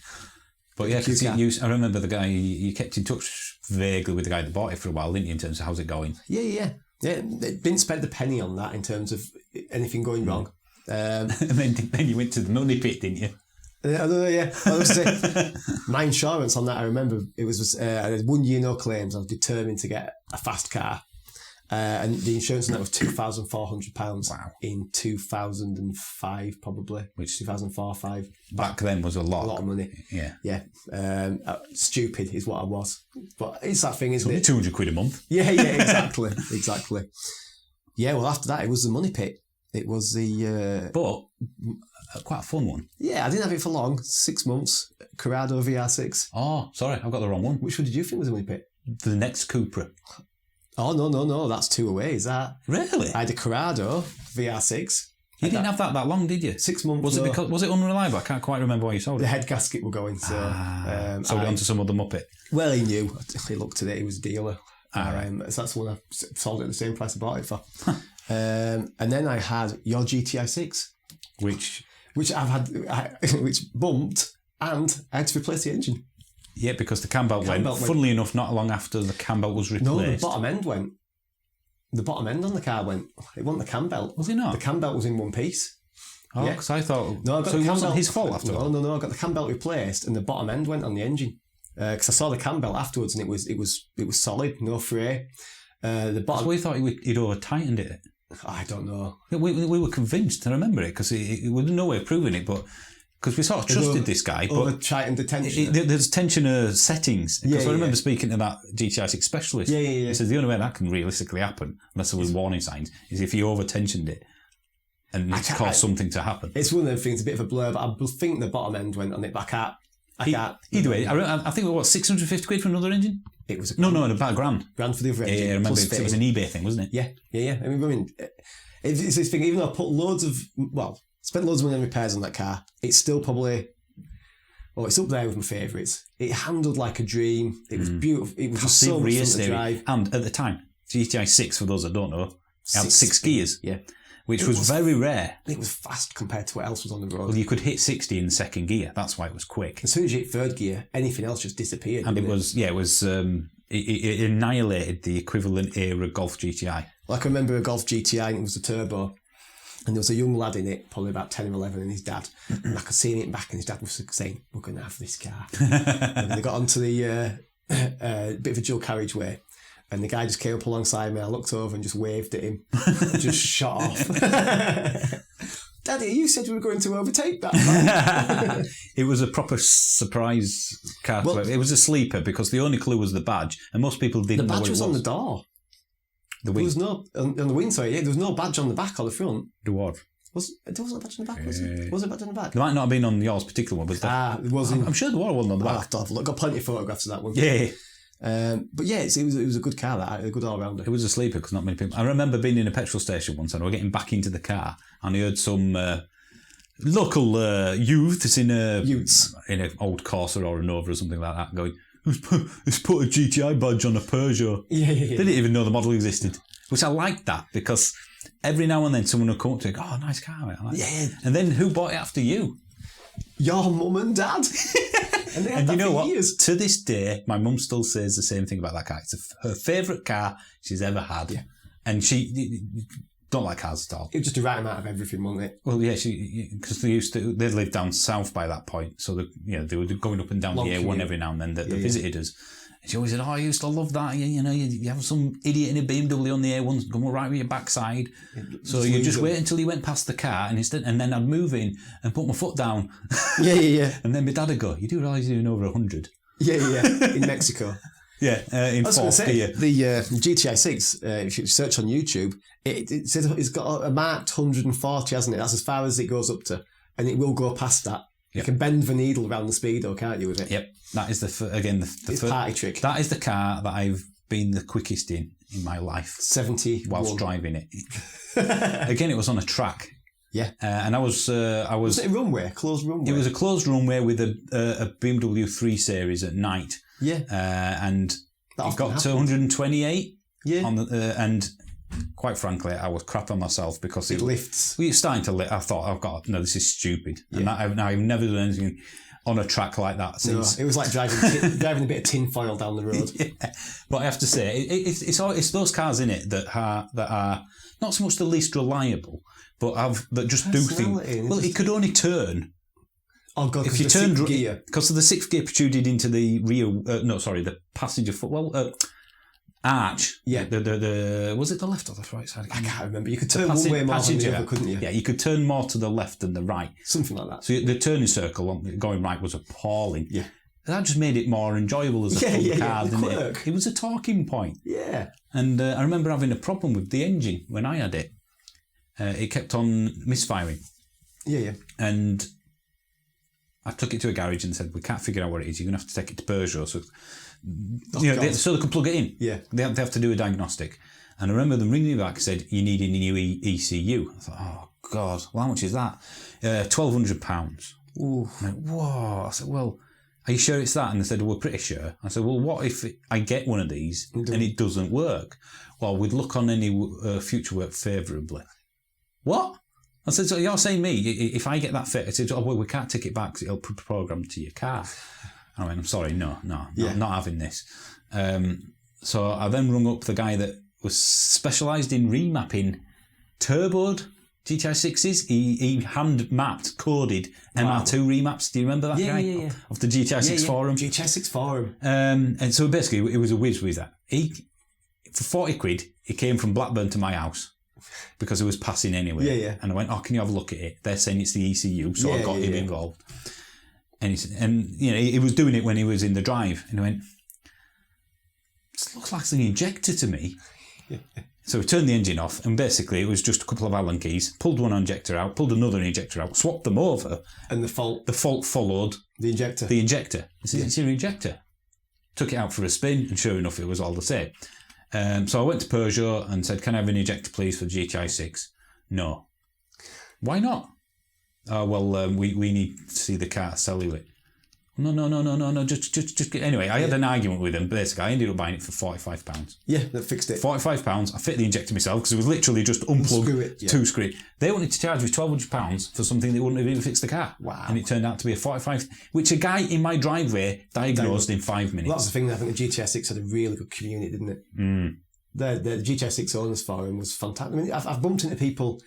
But yeah, because I remember the guy, you kept in touch vaguely with the guy that bought it for a while, didn't you, in terms of how's it going? Yeah. Didn't spend a penny on that in terms of anything going wrong. And then you went to the money pit, didn't you? Yeah. My insurance on that, I remember, it was I had 1 year no claims. I was determined to get a fast car. And the insurance on that was £2,400 in 2005, probably. Which 2004, 5. Back then was a lot of money. Yeah. Stupid is what I was. But it's that thing, isn't it? 200 quid a month. Yeah, exactly. Yeah, well, after that, it was the money pit. It was the... But quite a fun one. Yeah, I didn't have it for long. 6 months. Corrado VR6. Oh, sorry, I've got the wrong one. Which one did you think was the money pit? The next Cupra. Oh, no. That's 2 away, is that? Really? I had a Corrado VR6. You didn't have that long, did you? 6 months. Was it unreliable? I can't quite remember why you sold it. The head gasket were going, so... sold it onto some other Muppet. Well, he knew. He looked at it, he was a dealer. Right. So that's the one I sold it at the same price I bought it for. And then I had your GTI 6. Which I've had... which bumped, and I had to replace the engine. Yeah, because the cam belt went. Funnily enough, not long after the cam belt was replaced. No, the bottom end went. The bottom end on the car went. It wasn't the cam belt. Was it not? The cam belt was in one piece. Oh, because I thought... No, so it wasn't his fault after all? No, I got the cam belt replaced and the bottom end went on the engine. Because I saw the cam belt afterwards and it was solid, no fray. The bottom... So we thought he'd over-tightened it. I don't know. We were convinced, I remember it, because we had no way of proving it, but... Because we sort of trusted this guy, but tightened the tension. There's tensioner settings. Because I remember speaking to that GTI 6 specialist. Yeah. He says the only way that can realistically happen, unless there was warning signs, is if you over-tensioned it and it's caused something to happen. It's one of them things, a bit of a blur, but I think the bottom end went on it, but I can't. Either way, I think it was 650 quid for another engine? It was about £1,000. Grand for the other engine. Yeah, I remember it was an eBay thing, wasn't it? Yeah. I mean, it's this thing, even though I put spent loads of money on repairs on that car, it's still probably... Well, it's up there with my favourites. It handled like a dream. It was beautiful. It was just so much fun to drive. And at the time, GTI 6, for those that don't know, had 6 gears. Yeah. Which was very rare. It was fast compared to what else was on the road. Well, you could hit 60 in the second gear. That's why it was quick. As soon as you hit third gear, anything else just disappeared. And it annihilated the equivalent era Golf GTI. Like I remember a Golf GTI and it was a turbo. And there was a young lad in it, probably about 10 or 11, and his dad. And I could see it back, and his dad was saying, "We're going to have this car." And they got onto the bit of a dual carriageway, and the guy just came up alongside me. I looked over and just waved at him, and just shot off. Daddy, you said we were going to overtake that. It was a proper surprise car. Well, it was a sleeper because the only clue was the badge, and most people didn't know what it was. The badge was on the door. There was no on the wing. Sorry, there was no badge on the back or the front. There was. There wasn't a badge on the back, was it? Was there a badge on the back? There might not have been on yours particular one, but it wasn't. I'm sure there was one on the back. I've got plenty of photographs of that one. Yeah. But yeah, it was a good car, a good all-rounder. It was a sleeper because not many people... I remember being in a petrol station once and we were getting back into the car and I heard some local youths in an old Corsa or a Nova or something like that going, "Let's put a GTI badge on a Peugeot." Yeah. They didn't even know the model existed, which I liked that because every now and then someone would come up to you, "Oh, nice car, mate." Yeah. And then who bought it after you? Your mum and dad. And you know what? Years. To this day, my mum still says the same thing about that car. It's her favourite car she's ever had. Yeah. And she don't like cars at all. It was just a right amount of everything, wasn't it? Well, yeah, because they lived down south by that point. So they were going up and down the A1 every now and then that they visited us. And she always said, "Oh, I used to love that. You have some idiot in a BMW on the A1 going right with your backside. So you just wait until he went past the car and then I'd move in and put my foot down." Yeah. And then my dad would go, "You do realise you're doing over 100? Yeah. In Mexico. Yeah, in fourth gear. The GTI 6, if you search on YouTube, it says it's got a marked 140, hasn't it? That's as far as it goes up to. And it will go past that. You can bend the needle around the speedo, can't you, with it? Yep. That is the party trick. That is the car that I've been the quickest in my life. 70 whilst driving it. Again, it was on a track. Yeah. And I was. Was it a runway? Closed runway? It was a closed runway with a BMW 3 Series at night. Yeah. And it got to 128. Yeah. And quite frankly, I was crap on myself because it lifts. Well, it's starting to lift. I thought, no, this is stupid. Yeah. And I've never done anything on a track like that since. No, it was like driving a bit of tin foil down the road. Yeah. But I have to say, it's those cars in it that are not so much the least reliable, but that just do things. Well, it could only turn. Oh God! If you turned gear, because of the sixth gear protruded into the rear. The passenger foot. Arch. Yeah. The was it the left or the right side? I can't remember. You could turn one way more than the other, couldn't you? Yeah, you could turn more to the left than the right. Something like that. So the turning circle going right was appalling. Yeah. That just made it more enjoyable as a fun car, didn't it? It was a talking point. Yeah. And I remember having a problem with the engine when I had it. It kept on misfiring. Yeah. And I took it to a garage and said, "We can't figure out what it is. You're going to have to take it to Peugeot." So, so they can plug it in. Yeah. They have to do a diagnostic. And I remember them ringing me back and said, "You need a new ECU." I thought, "Oh, God, well, how much is that?" £1,200. Ooh. I went, "Whoa." I said, "Well, are you sure it's that?" And they said, "We're pretty sure." I said, "Well, what if I get one of these and it doesn't work?" "Well, we'd look on any future work favourably." "What?" I said, "So you're saying me, if I get that fit," I said, "Oh, well, we can't take it back because it'll be programmed to your car." I went, "I'm sorry, no, not having this." So I then rung up the guy that was specialised in remapping turboed GTI 6s. He hand mapped, coded MR2 remaps. Do you remember that guy? Yeah. Of the GTI 6 forum? GTI 6 forum. And so basically, it was a whiz with that. For 40 quid, he came from Blackburn to my house. Because it was passing anyway. Yeah. And I went, "Oh, can you have a look at it?" They're saying it's the ECU, so I got him involved. And he was doing it when he was in the drive, and he went, "This looks like an injector to me." So we turned the engine off, and basically it was just a couple of Allen keys. Pulled one injector out, pulled another injector out, swapped them over, and the fault followed the injector. I said, "It's your injector." Took it out for a spin, and sure enough, it was all the same. So I went to Peugeot and said, "Can I have an injector, please, for GTI 6? "No." "Why not?" "Oh, well, we need to see the car, sell you it." No, just anyway, I had an argument with him. Basically, I ended up buying it for £45. Yeah, that fixed it. £45. I fit the injector myself because it was literally just unplug, two screw. They wanted to charge me £1,200 for something that wouldn't have even fixed the car. Wow. And it turned out to be a 45, which a guy in my driveway diagnosed in 5 minutes. Well, that's the thing. I think the GTI 6 had a really good community, didn't it? Mm. The GTI 6 owners forum was fantastic. I mean, I've bumped into people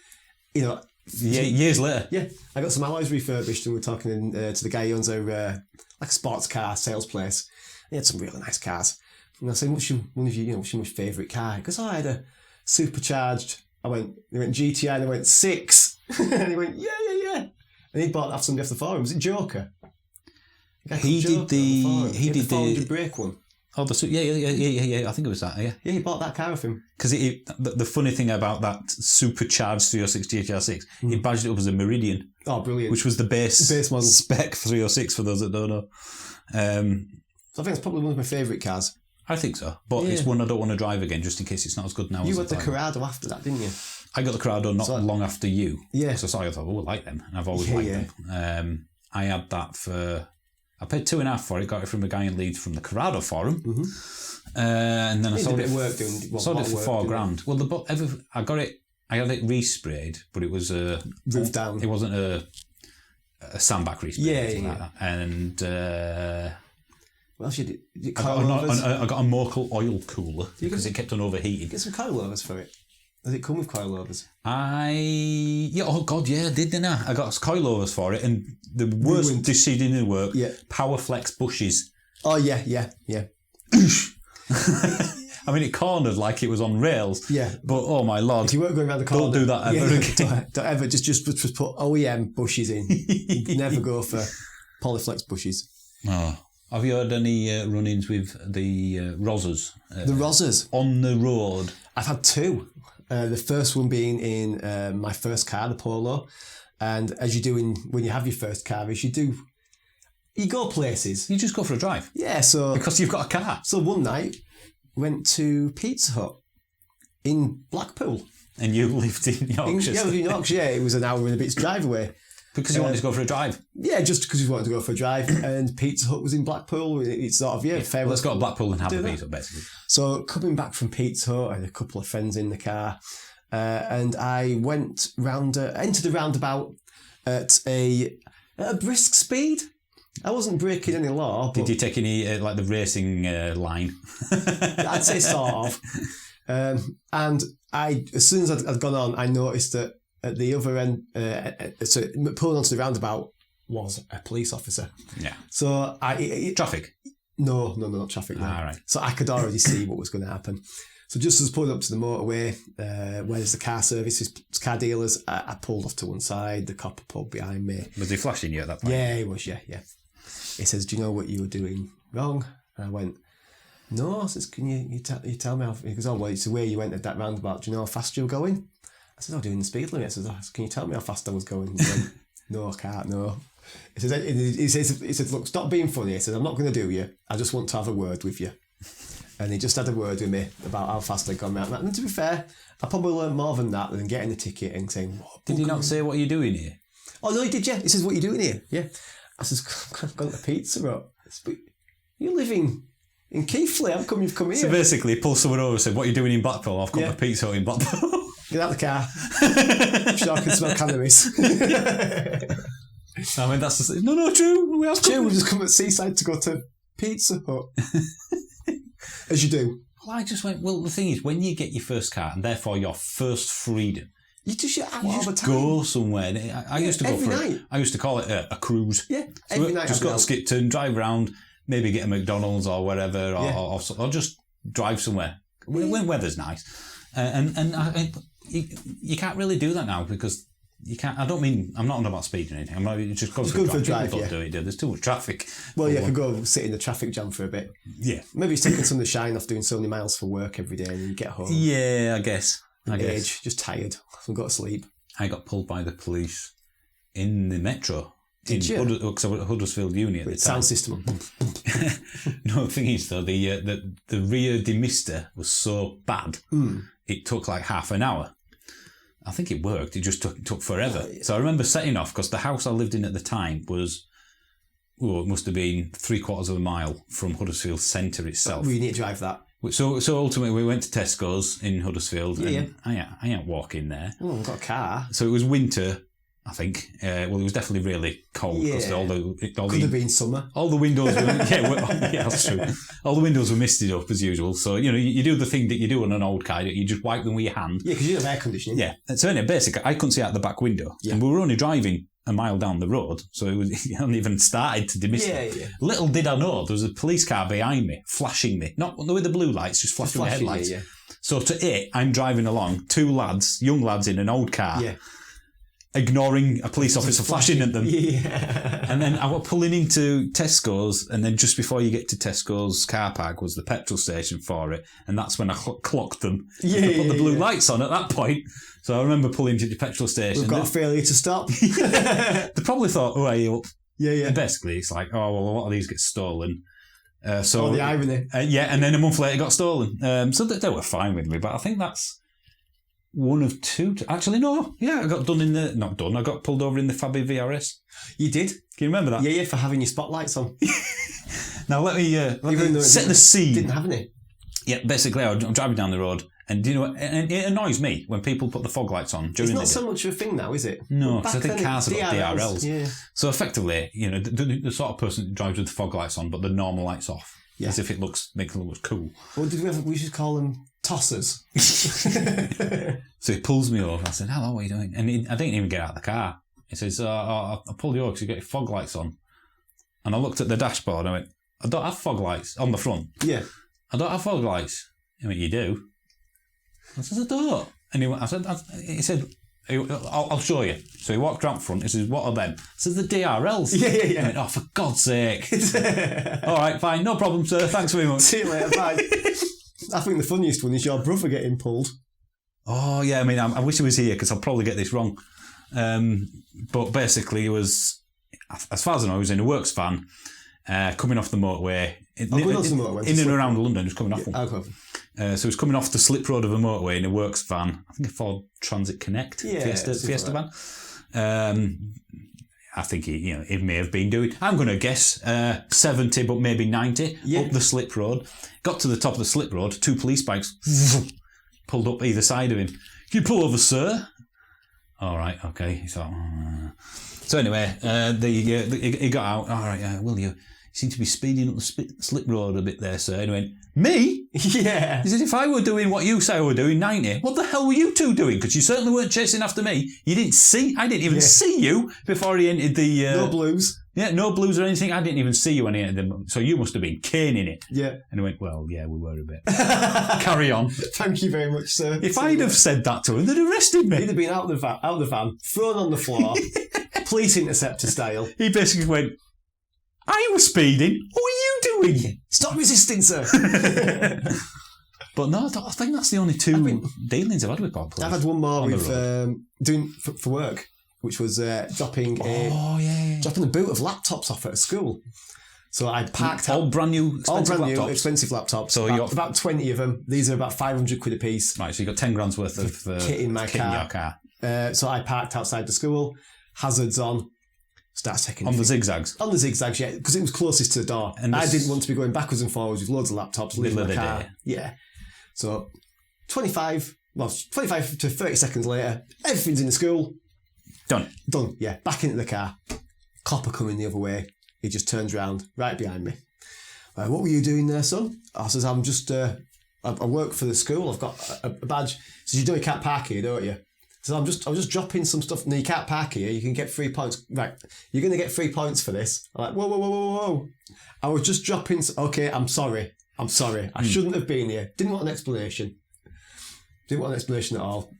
you know. Years later. Yeah, I got some alloys refurbished, and we were talking to the guy who owns like a sports car sales place. He had some really nice cars. And I said, what's your favourite car? He goes, I had a supercharged. He went GTI, and I went 6. And he went, yeah. And he bought that off somebody off the forum. Was it Joker? He did the 400 brake one. Oh, yeah. I think it was that. Yeah, he bought that car off him. Because the funny thing about that supercharged 306 GTR6, he badged it up as a Meridian. Oh, brilliant! Which was the base model spec 306 for those that don't know. So I think it's probably one of my favourite cars. I think so, but it's one I don't want to drive again, just in case it's not as good now. You had the Corrado after that, didn't you? I got the Corrado not long after you. Yeah. So I thought, I like them, and I've always liked them. I had that for. I paid 2.5 for it. Got it from a guy in Leeds from the Corrado forum, and then I sold it. Sold it for $4,000. Well, I got it. I had it resprayed, but it was a roof down. It wasn't a sandbag respray. Like that. And. What else you did? I got a Morkel oil cooler because it kept on overheating. Get some coilovers for it. Does it come with coilovers? Didn't I? I got coilovers for it, and the worst decision in the work. Yeah. Powerflex bushes. Oh yeah. I mean, it cornered like it was on rails. Yeah. But oh my lord, if you weren't going around the corner, don't do that ever again. Don't ever just put OEM bushes in. Never go for Polyflex bushes. Oh. Have you had any run-ins with the Rozzers? The Rozzers? On the road? I've had 2. The first one being in my first car, the Polo. And as you do when you have your first car, you go places. You just go for a drive? Yeah, so... Because you've got a car. So one night, went to Pizza Hut in Blackpool. And you lived in Yorkshire? I lived in Yorkshire, yeah. It was an hour and a bit's drive away. Because you wanted to go for a drive? Yeah, just because we wanted to go for a drive. And Pizza Hut was in Blackpool. It's sort of, fair. Let's go to Blackpool and have a pizza, basically. So coming back from Pizza Hut, I had a couple of friends in the car. And I went entered the roundabout at a brisk speed. I wasn't breaking any law. Did you take any, like the racing line? I'd say sort of. And as soon as I'd gone on, I noticed that at the other end, so pulling onto the roundabout was a police officer. Yeah. So traffic? No, not traffic. No. All right. So I could already see what was going to happen. So just as I pulled up to the motorway, where there's the car services, car dealers, I pulled off to one side. The cop pulled behind me. Was he flashing you at that point? Yeah, he was. Yeah. He says, "Do you know what you were doing wrong?" And I went, "No." I says, "Can you tell me?" He goes, "Oh, well, it's the way you went at that roundabout. Do you know how fast you were going?" I said, doing the speed limit. I said, can you tell me how fast I was going? He went, no, I can't, no. He says, look, stop being funny. He says, I'm not going to do you. I just want to have a word with you. And he just had a word with me about how fast I'd gone out. And to be fair, I probably learned more than that than getting the ticket and saying, did he not say what you're doing here? Oh, no, he did, yeah. He says, what are you doing here? Yeah. I says, I've gone to Pizza Hut. But you're living in Keighley. How come you've come here? So basically, he pulled someone over and said, what are you doing in Blackpool? I've come to Pizza Hut in Blackpool. Get out of the car. I'm sure I can smell cannabis. I mean, that's no, true. We just come at Seaside to go to Pizza Hut. As you do. Well, I just went, the thing is, when you get your first car and therefore your first freedom, you just go somewhere. I used to go every night. I used to call it a cruise. Yeah, every night. Just go to Skipton, drive around, maybe get a McDonald's or whatever, or just drive somewhere when weather's nice. You can't really do that now because you can't. I'm not on about speed or anything. Just go for a drive. People don't do it. There's too much traffic. Well, you could go sit in the traffic jam for a bit. Yeah. Maybe it's taking some of the shine off doing so many miles for work every day and you get home. Yeah, I guess. Just tired. So go to sleep. I got pulled by the police in the metro. Did you? Because I was at Huddersfield Uni at the time. Sound system. No, the thing is though, the rear demister was so bad, it took like half an hour. I think it worked. It just took forever. Oh, yeah. So I remember setting off because the house I lived in at the time was, it must have been 3/4 of a mile from Huddersfield centre itself. We need to drive that. So ultimately we went to Tesco's in Huddersfield and I ain't walking there. Oh, I've got a car. So it was winter I think. Well, it was definitely really cold because could have been summer. All the windows were, that's true. All the windows were misted up as usual. So, you do the thing that you do on an old car. You just wipe them with your hand. Yeah, because you have air conditioning. Yeah. So anyway, basically, I couldn't see out the back window. Yeah. And we were only driving a mile down the road. So it hadn't even started to demist it. Yeah. Little did I know, there was a police car behind me, flashing me. Not with the blue lights, just flashing the headlights. Yeah. So to it, I'm driving along, two lads, young lads in an old car. Yeah. Ignoring a police officer flashing at them. Yeah. And then I was pulling into Tesco's, and then just before you get to Tesco's car park was the petrol station for it, and that's when I clocked them. Yeah, I put the blue lights on at that point. So I remember pulling to the petrol station. We've got a failure to stop. They probably thought, oh, are you up? Yeah. And basically, it's like, oh, well, a lot of these get stolen. So the irony. And then a month later it got stolen. So they were fine with me, but I think that's one of two. Actually, no. Yeah, I got I got pulled over in the Fabi VRS. You did? Can you remember that? Yeah, for having your spotlights on. Now, let me set the scene. Didn't have any. Yeah, basically, I'm driving down the road, and do you know what? And it annoys me when people put the fog lights on during the day. It's not so much of a thing now, is it? No, because I think cars have got DRLs. Yeah. So effectively, the sort of person that drives with the fog lights on, but the normal lights off. Yeah. As if it makes it look cool. Well, we should call them tossers. So he pulls me over. I said, hello, what are you doing? And I didn't even get out of the car. He says, I pulled you over because you got your fog lights on. And I looked at the dashboard and I went, I don't have fog lights on the front. Yeah. I don't have fog lights. He went, you do? I said, I don't. And he said, I'll show you. So he walked around front. He says, what are them? I said, the DRLs. Yeah. I went, oh, for God's sake. All right, fine. No problem, sir. Thanks very much. See you later. Bye. I think the funniest one is your brother getting pulled. Oh, yeah. I mean, I wish he was here because I'll probably get this wrong. But basically, it was, as far as I know, he was in a works van coming off the motorway. In and around London, he was coming off one. Okay. So he was coming off the slip road of a motorway in a works van. I think a Ford Transit Connect Fiesta van. I think he may have been doing, I'm going to guess, 70, but maybe 90 up the slip road. Got to the top of the slip road, two police bikes pulled up either side of him. Can you pull over, sir? All right, okay. He thought, So anyway, he got out. All right, will you? You seem to be speeding up the slip road a bit there, sir. And he went, me? Yeah. He said, if I were doing what you say I were doing, 90, what the hell were you two doing? Because you certainly weren't chasing after me. I didn't even see you before he entered the... no blues. Yeah, no blues or anything. I didn't even see you when he entered them. So you must have been caning it. Yeah. And he went, well, yeah, we were a bit. Carry on. Thank you very much, sir. If I'd have said that to him, they'd arrested me. He'd have been out of the van, thrown on the floor, police interceptor style. He basically went, I was speeding. What were you doing? Stop resisting, sir. But no, I think that's the only two dealings I've had with police. I've had one more with doing for work, which was dropping a boot of laptops off at a school. So I packed all brand new expensive laptops. So about 20 of them. These are about 500 quid a piece. Right, so you got 10 grand's worth of kit in my car. Your car. So I parked outside the school, hazards on. Start taking on the zigzags. On the zigzags, yeah, because it was closest to the door. And I didn't want to be going backwards and forwards with loads of laptops, leaving my car. Yeah. So 25 to 30 seconds later, everything's in the school. Done, yeah. Back into the car. Copper coming the other way. He just turns round, right behind me. What were you doing there, son? I says, I'm just, I work for the school. I've got a badge. He says, you know you can't park here, don't you? So I was just dropping some stuff. No, you can't park here. You can get 3 points. Right, you're going to get 3 points for this. I'm like, whoa. I was just dropping. Okay, I'm sorry. I shouldn't have been here. Didn't want an explanation. Didn't want an explanation at all.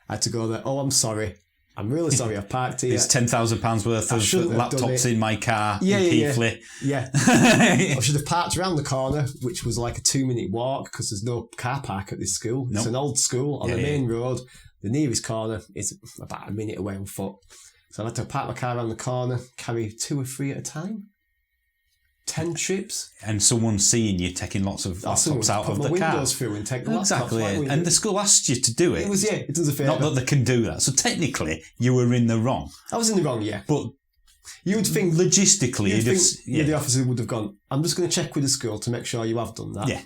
I had to go there. Oh, I'm sorry. I'm really sorry. I've parked here. There's £10,000 worth of laptops in my car. Yeah. Yeah. I should have parked around the corner, which was like a 2-minute walk because there's no car park at this school. It's an old school on the main road. The nearest corner is about a minute away on foot. So I had to park my car around the corner, carry 2 or 3 at a time. 10 trips. And someone seeing you taking lots of laptops out of the car. Put my windows through and take the laptops. Exactly. And the school asked you to do it. It does a favour. Not that they can do that. So technically, you were in the wrong. I was in the wrong, yeah. But you would think... Logistically, the officer would have gone, I'm just going to check with the school to make sure you have done that. Yeah.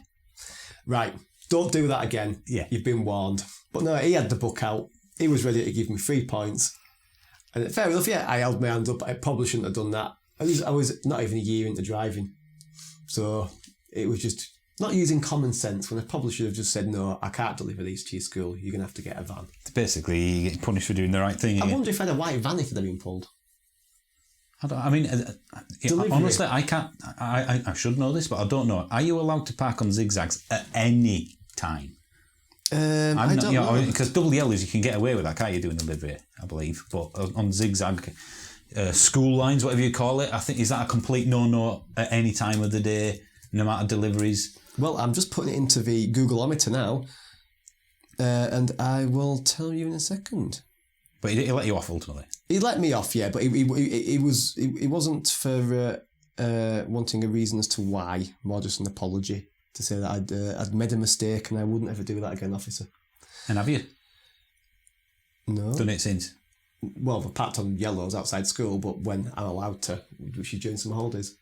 Right. Don't do that again. Yeah. You've been warned. But no, he had the book out. He was ready to give me 3 points. And fair enough, yeah, I held my hand up. I probably shouldn't have done that. I was not even a year into driving. So it was just not using common sense when I probably should have just said, no, I can't deliver these to your school. You're going to have to get a van. Basically, you get punished for doing the right thing. I wonder if I had a white van if it had been pulled. Honestly, I can't. I should know this, but I don't know. Are you allowed to park on zigzags at any time? I don't know. Because double yellows, you can get away with that, can't you, doing delivery, I believe. But on zigzag school lines, whatever you call it, I think, is that a complete no-no at any time of the day, no matter deliveries? Well, I'm just putting it into the Googleometer now, and I will tell you in a second. But he let you off ultimately. He let me off, yeah, but it wasn't for wanting a reason as to why, more just an apology to say that I'd made a mistake and I wouldn't ever do that again, officer. And have you? No. Done it since? Well, I've parked on yellows outside school, but when I'm allowed to, which is during some holidays.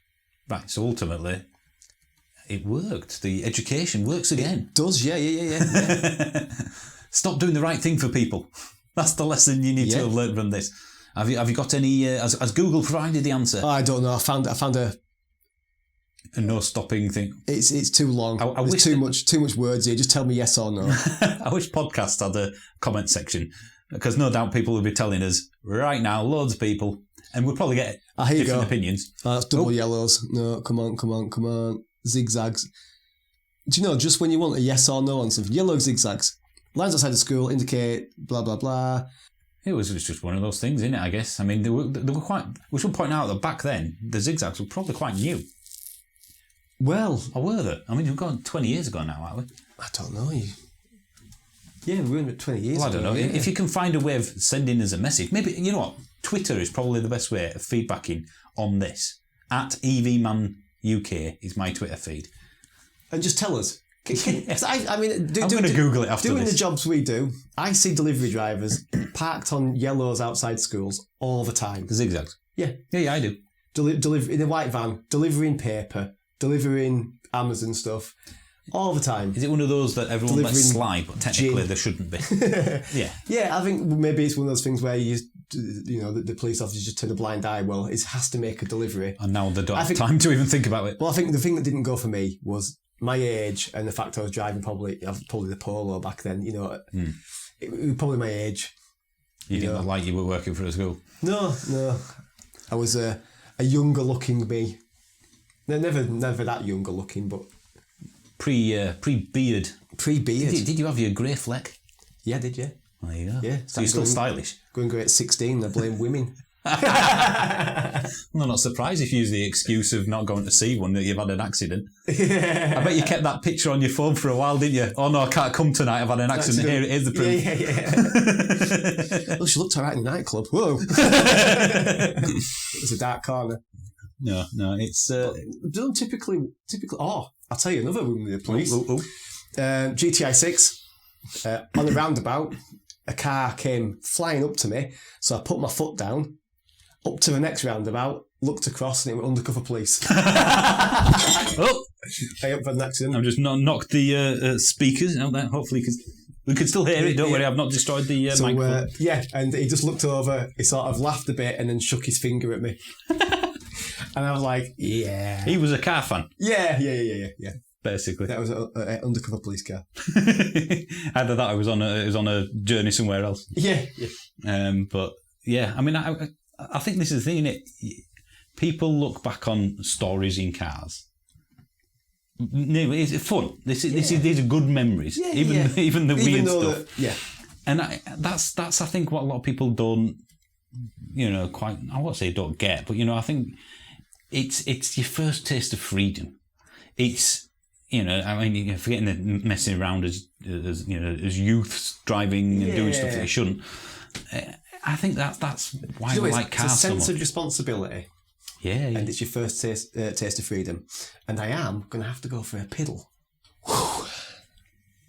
Right, so ultimately, it worked. The education works again. It does, yeah. Stop doing the right thing for people. That's the lesson you need to have learned from this. Have you got any? Has Google provided the answer? I don't know. I found a no stopping thing. It's too long. There's too much words here. Just tell me yes or no. I wish podcasts had a comment section, because no doubt people will be telling us right now, loads of people, and we'll probably get different opinions. That's double yellows. No, come on. Zigzags. Do you know, just when you want a yes or no on something, yellow zigzags. Lines outside the school indicate blah, blah, blah. It was just one of those things, isn't it, I guess? I mean, they were quite... We should point out that back then, the zigzags were probably quite new. Well... Or were they? I mean, we've gone 20 years ago now, aren't we? I don't know. Yeah, we were in 20 years ago. I don't know. Yeah. If you can find a way of sending us a message, maybe, you know what? Twitter is probably the best way of feedbacking on this. @EVManUK is my Twitter feed. And just tell us. I'm going to Google it after doing this. The jobs we do, I see delivery drivers parked on yellows outside schools all the time. The zigzags? Yeah, I do. In a white van, delivering paper, delivering Amazon stuff, all the time. Is it one of those that everyone lets slide, but technically there shouldn't be? Yeah. Yeah, I think maybe it's one of those things where the police officers just turn a blind eye. Well, it has to make a delivery. And now they don't have time to even think about it. Well, I think the thing that didn't go for me was my age and the fact I was driving probably the Polo back then, it was probably my age. You didn't look like you were working for a school? No. I was a younger looking me. No, never that younger looking, but... Pre-beard. Pre-beard. Did you have your grey fleck? Yeah, I did, yeah. There you go. Yeah. So you're still stylish? Going great at 16, I blame women. I'm not surprised if you use the excuse of not going to see one that you've had an accident. I bet you kept that picture on your phone for a while, didn't you? Oh no, I can't come tonight, I've had an accident. Here's the proof. Yeah. Well, she looked alright in the nightclub. Whoa. It's a dark corner. No, it's... Don't typically... Oh, I'll tell you another one with the police. GTI 6, on the roundabout, a car came flying up to me, so I put my foot down, up to the next roundabout, looked across, and it was undercover police. Oh! I hope for an accident. I've just knocked the speakers out there, hopefully, because we can still hear it, don't worry, I've not destroyed the microphone. Yeah, and he just looked over, he sort of laughed a bit, and then shook his finger at me. And I was like, yeah. He was a car fan? Yeah. Basically. That was an undercover police car. Either that or it was on a journey somewhere else. Yeah. But yeah, I mean, I think this is the thing, innit? People look back on stories in cars. No, it's fun. These are good memories. Yeah, even the weird stuff. Yeah. And that's I think what a lot of people don't, quite, I won't say don't get, but I think it's your first taste of freedom. It's, forgetting the messing around as youths driving and doing stuff that they shouldn't. I think that's why we like cars so much. It's a sense of responsibility. Yeah. And it's your first taste of freedom. And I am going to have to go for a piddle.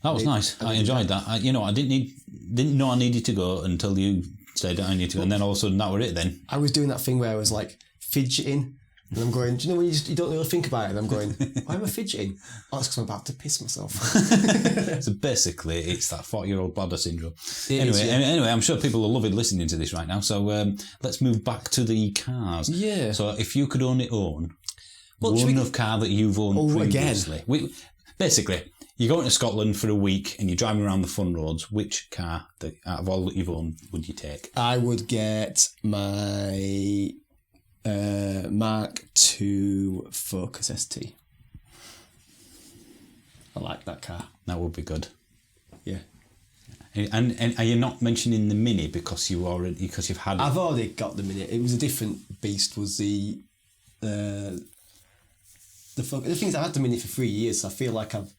That was nice. I enjoyed that. I didn't know I needed to go until you said I need to, and then all of a sudden that were it then. I was doing that thing where I was like fidgeting And I'm going, do you know when you don't really think about it? And I'm going, why am I fidgeting? Oh, it's because I'm about to piss myself. So basically, it's that 40-year-old bladder syndrome. Anyway, I'm sure people are loving listening to this right now. So let's move back to the cars. Yeah. So if you could only own one of car that you've owned previously. Basically, you're going to Scotland for a week and you're driving around the fun roads. Which car, out of all that you've owned, would you take? I would get my Mark II Focus ST. I like that car. That would be good. Yeah. And are you not mentioning the Mini because you've had it? I've already got the Mini. It was a different beast. Was the thing is, I've had the Mini for 3 years. So I feel like I've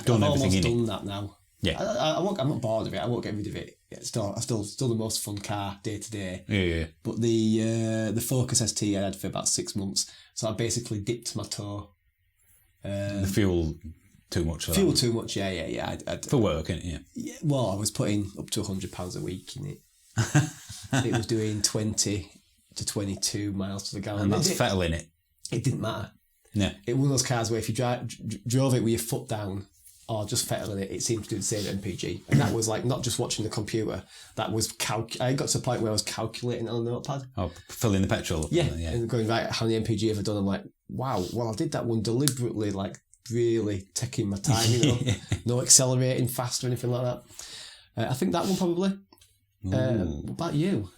done everything in done that now. Yeah. I'm not bored of it. I won't get rid of it. It's still the most fun car day to day. Yeah. But the Focus ST I had for about 6 months. So I basically dipped my toe. The fuel too much for Fuel that. too much, yeah. For work, isn't it? Yeah. Well, I was putting up to £100 a week in it. It was doing 20 to 22 miles to the gallon. And that's fettle in it. It didn't matter. Yeah. It was one of those cars where if you drove it with your foot down or just fettle in it, it seemed to do the same MPG. And that was like not just watching the computer. That was I got to the point where I was calculating on the notepad. Oh, filling the petrol up. Yeah. And going, right, how many MPG have I done? I'm like, wow, well, I did that one deliberately, like really taking my time, no accelerating fast or anything like that. I think that one probably. What about you?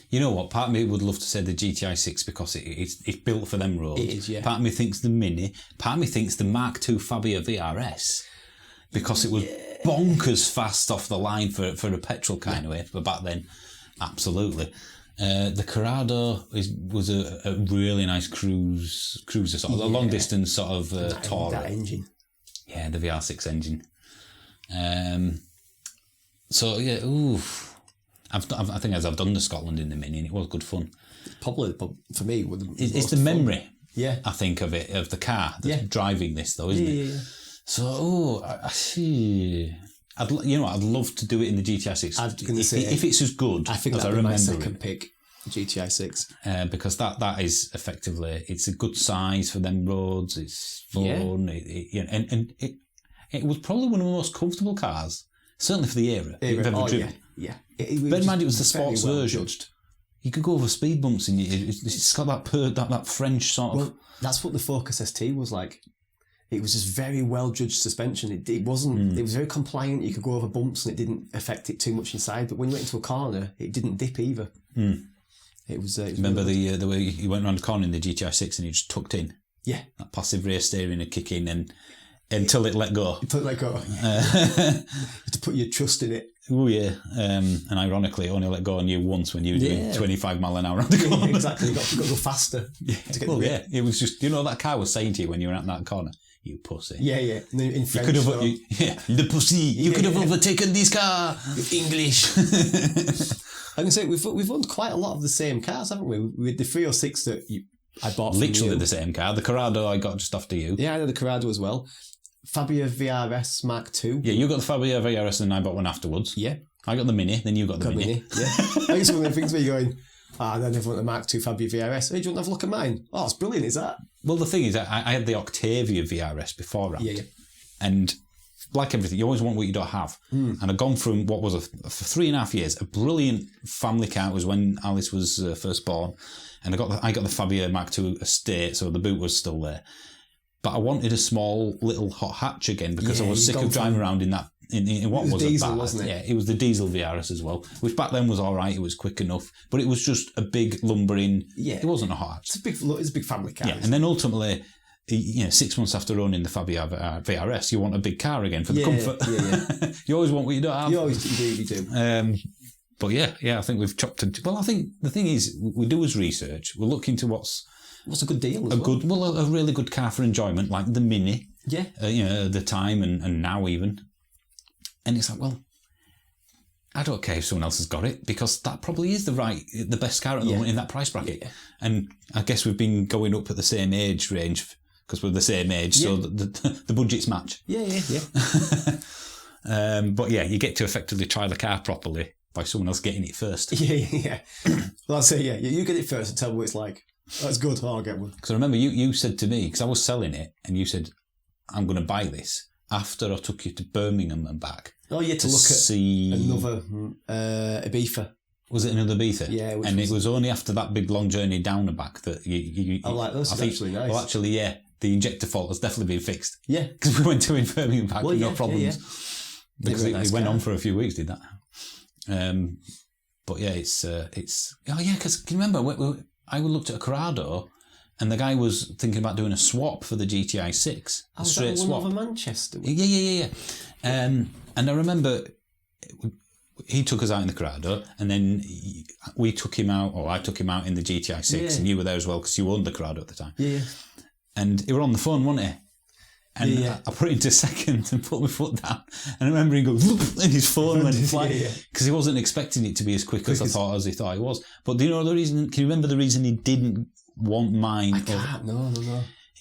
You know what? Part of me would love to say the GTI 6 because it's built for them roads. It is, yeah. Part of me thinks the Mini. Part of me thinks the Mark II Fabia VRS because it was bonkers fast off the line for a petrol kind of way. But back then, absolutely. The Corrado was a really nice cruiser, sort of a long distance sort of Tourer. That engine. Yeah, the VR6 engine. So yeah, oof. I think as I've done the Scotland in the Mini, and it was good fun. Probably for me, it's the memory. Yeah, I think of the car that's driving this though, isn't it? Yeah. So I see. I'd love to do it in the GTI 6. I was going to say if it's as good. I think that'd be my second pick. GTI 6 because that is effectively it's a good size for them roads. It's fun. It was probably one of the most comfortable cars, certainly for the era. You've ever driven. Yeah. Bear in mind, it was the sports version. Judged. You could go over speed bumps and it's got that French sort of. Well, that's what the Focus ST was like. It was just very well judged suspension. It wasn't. It was very compliant. You could go over bumps and it didn't affect it too much inside. But when you went into a corner, it didn't dip either. It was. Remember the way you went around the corner in the GTI 6 and you just tucked in. Yeah. That passive rear steering and kick in and until it let go. Until it let go. To put your trust in it. Oh yeah, and ironically, it only let go on you once when you were doing 25 mile an hour around the corner. Exactly, you got to go faster. To get the it was just that car was saying to you when you were out that corner, "You pussy." Yeah. In French, you could have, the pussy. You could have overtaken this car. English. I can say we've owned quite a lot of the same cars, haven't we? With the 306 that I bought. Literally the same car. The Corrado I got just after you. Yeah, I know the Corrado as well. Fabia VRS Mark II. Yeah, you got the Fabia VRS and I bought one afterwards. Yeah. I got the Mini, then you got the Mini. Yeah. I guess one of the things where you're going, I never want a Mark II Fabia VRS. Hey, do you want to have a look at mine? Oh, it's brilliant, is that? Well, the thing is, I had the Octavia VRS beforehand. Yeah. And like everything, you always want what you don't have. And I've gone from what was for 3.5 years, a brilliant family car. It was when Alice was first born. And I got the Fabia Mark II Estate, so the boot was still there. But I wanted a small little hot hatch again because I was sick of driving around in that. In what was diesel, wasn't it? Yeah, it was the diesel VRS as well, which back then was all right. It was quick enough, but it was just a big lumbering. Yeah, it wasn't a hot hatch. It's a big family car. Yeah, and then ultimately, 6 months after owning the Fabia VRS, you want a big car again for the comfort. Yeah. You always want what you don't have. You do. But yeah, I think we've chopped into. Well, I think the thing is, we do as research. We look into what's a good deal. A really good car for enjoyment, like the Mini. Yeah. The time and now even. And it's like, well, I don't care if someone else has got it because that probably is the best car at the moment in that price bracket. Yeah. And I guess we've been going up at the same age range because we're the same age, so the budgets match. Yeah. But yeah, you get to effectively try the car properly by someone else getting it first. Yeah. Well, I'll say, you get it first and tell me what it's like. That's good. Oh, I'll get one. Because I remember you said to me, because I was selling it, and you said, I'm going to buy this after I took you to Birmingham and back. Oh, yeah, to look see at another Ibiza. Was it another Ibiza? Yeah. And it was only after that big long journey down and back that you I like this. It's actually nice. Well, actually, yeah, the injector fault has definitely been fixed. Yeah. Because we went to Birmingham and back with no problems. Yeah. Because it went on for a few weeks, did that. But yeah, it's oh yeah, because can you remember, I looked at a Corrado and the guy was thinking about doing a swap for the GTI 6. A straight swap. Over Manchester? Yeah. And I remember he took us out in the Corrado, and then we took him out, or I took him out in the GTI 6, and you were there as well because you owned the Corrado at the time. Yeah. And he were on the phone, wasn't he? And I put it into second and put my foot down. And I remember he goes, and his phone went flying. Because he wasn't expecting it to be as quick as he thought it was. But do you know the reason? Can you remember the reason he didn't want mine? I can't. No.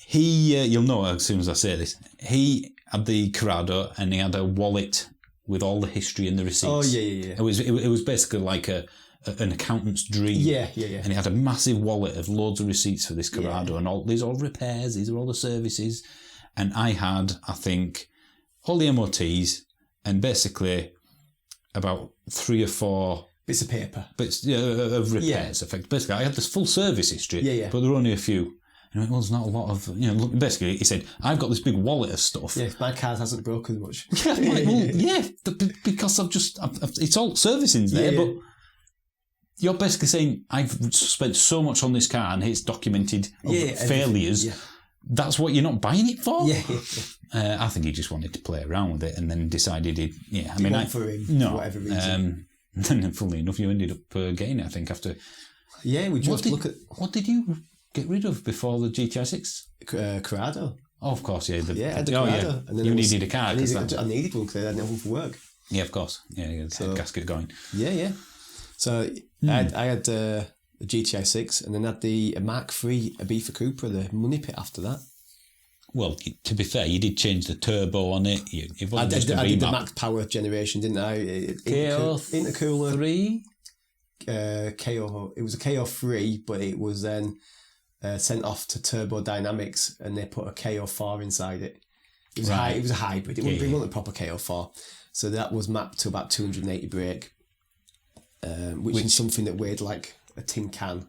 You'll know as soon as I say this. He had the Corrado and he had a wallet with all the history and the receipts. Oh, yeah. It was basically like an accountant's dream. Yeah. And he had a massive wallet of loads of receipts for this Corrado, and these are all repairs, these are all the services. And I had, I think, all the MOTs and basically about 3 or 4 bits of paper. Bits of repairs. Yeah. Basically, I had this full service history, but there were only a few. And I went, well, there's not a lot of, basically, he said, I've got this big wallet of stuff. Yeah, my car hasn't broken much. Yeah, I'm like, well, because it's all servicing's there, but you're basically saying, I've spent so much on this car and it's documented failures. Yeah. That's what you're not buying it for? Yeah. I think he just wanted to play around with it and then decided for him, for whatever reason. And then, funnily enough, you ended up getting it, I think, after... Yeah, we just look at... What did you get rid of before the GTI 6? Corrado. Oh, of course, yeah. The Corrado. Yeah. And then you needed a car. I needed one because I didn't have one for work. Yeah, of course. Yeah, so, gasket going. Yeah. So I had a GTI 6 and then had the Mark III Ibiza Cupra, the Money Pit after that. Well, to be fair, you did change the turbo on it. I did the max power generation, didn't I? Intercooler 3? KO. It was a KO3, but it was then sent off to Turbo Dynamics and they put a KO4 inside it. It was it was a hybrid. It wasn't a proper KO4. So that was mapped to about 280 brake, which is something that weighed like a tin can.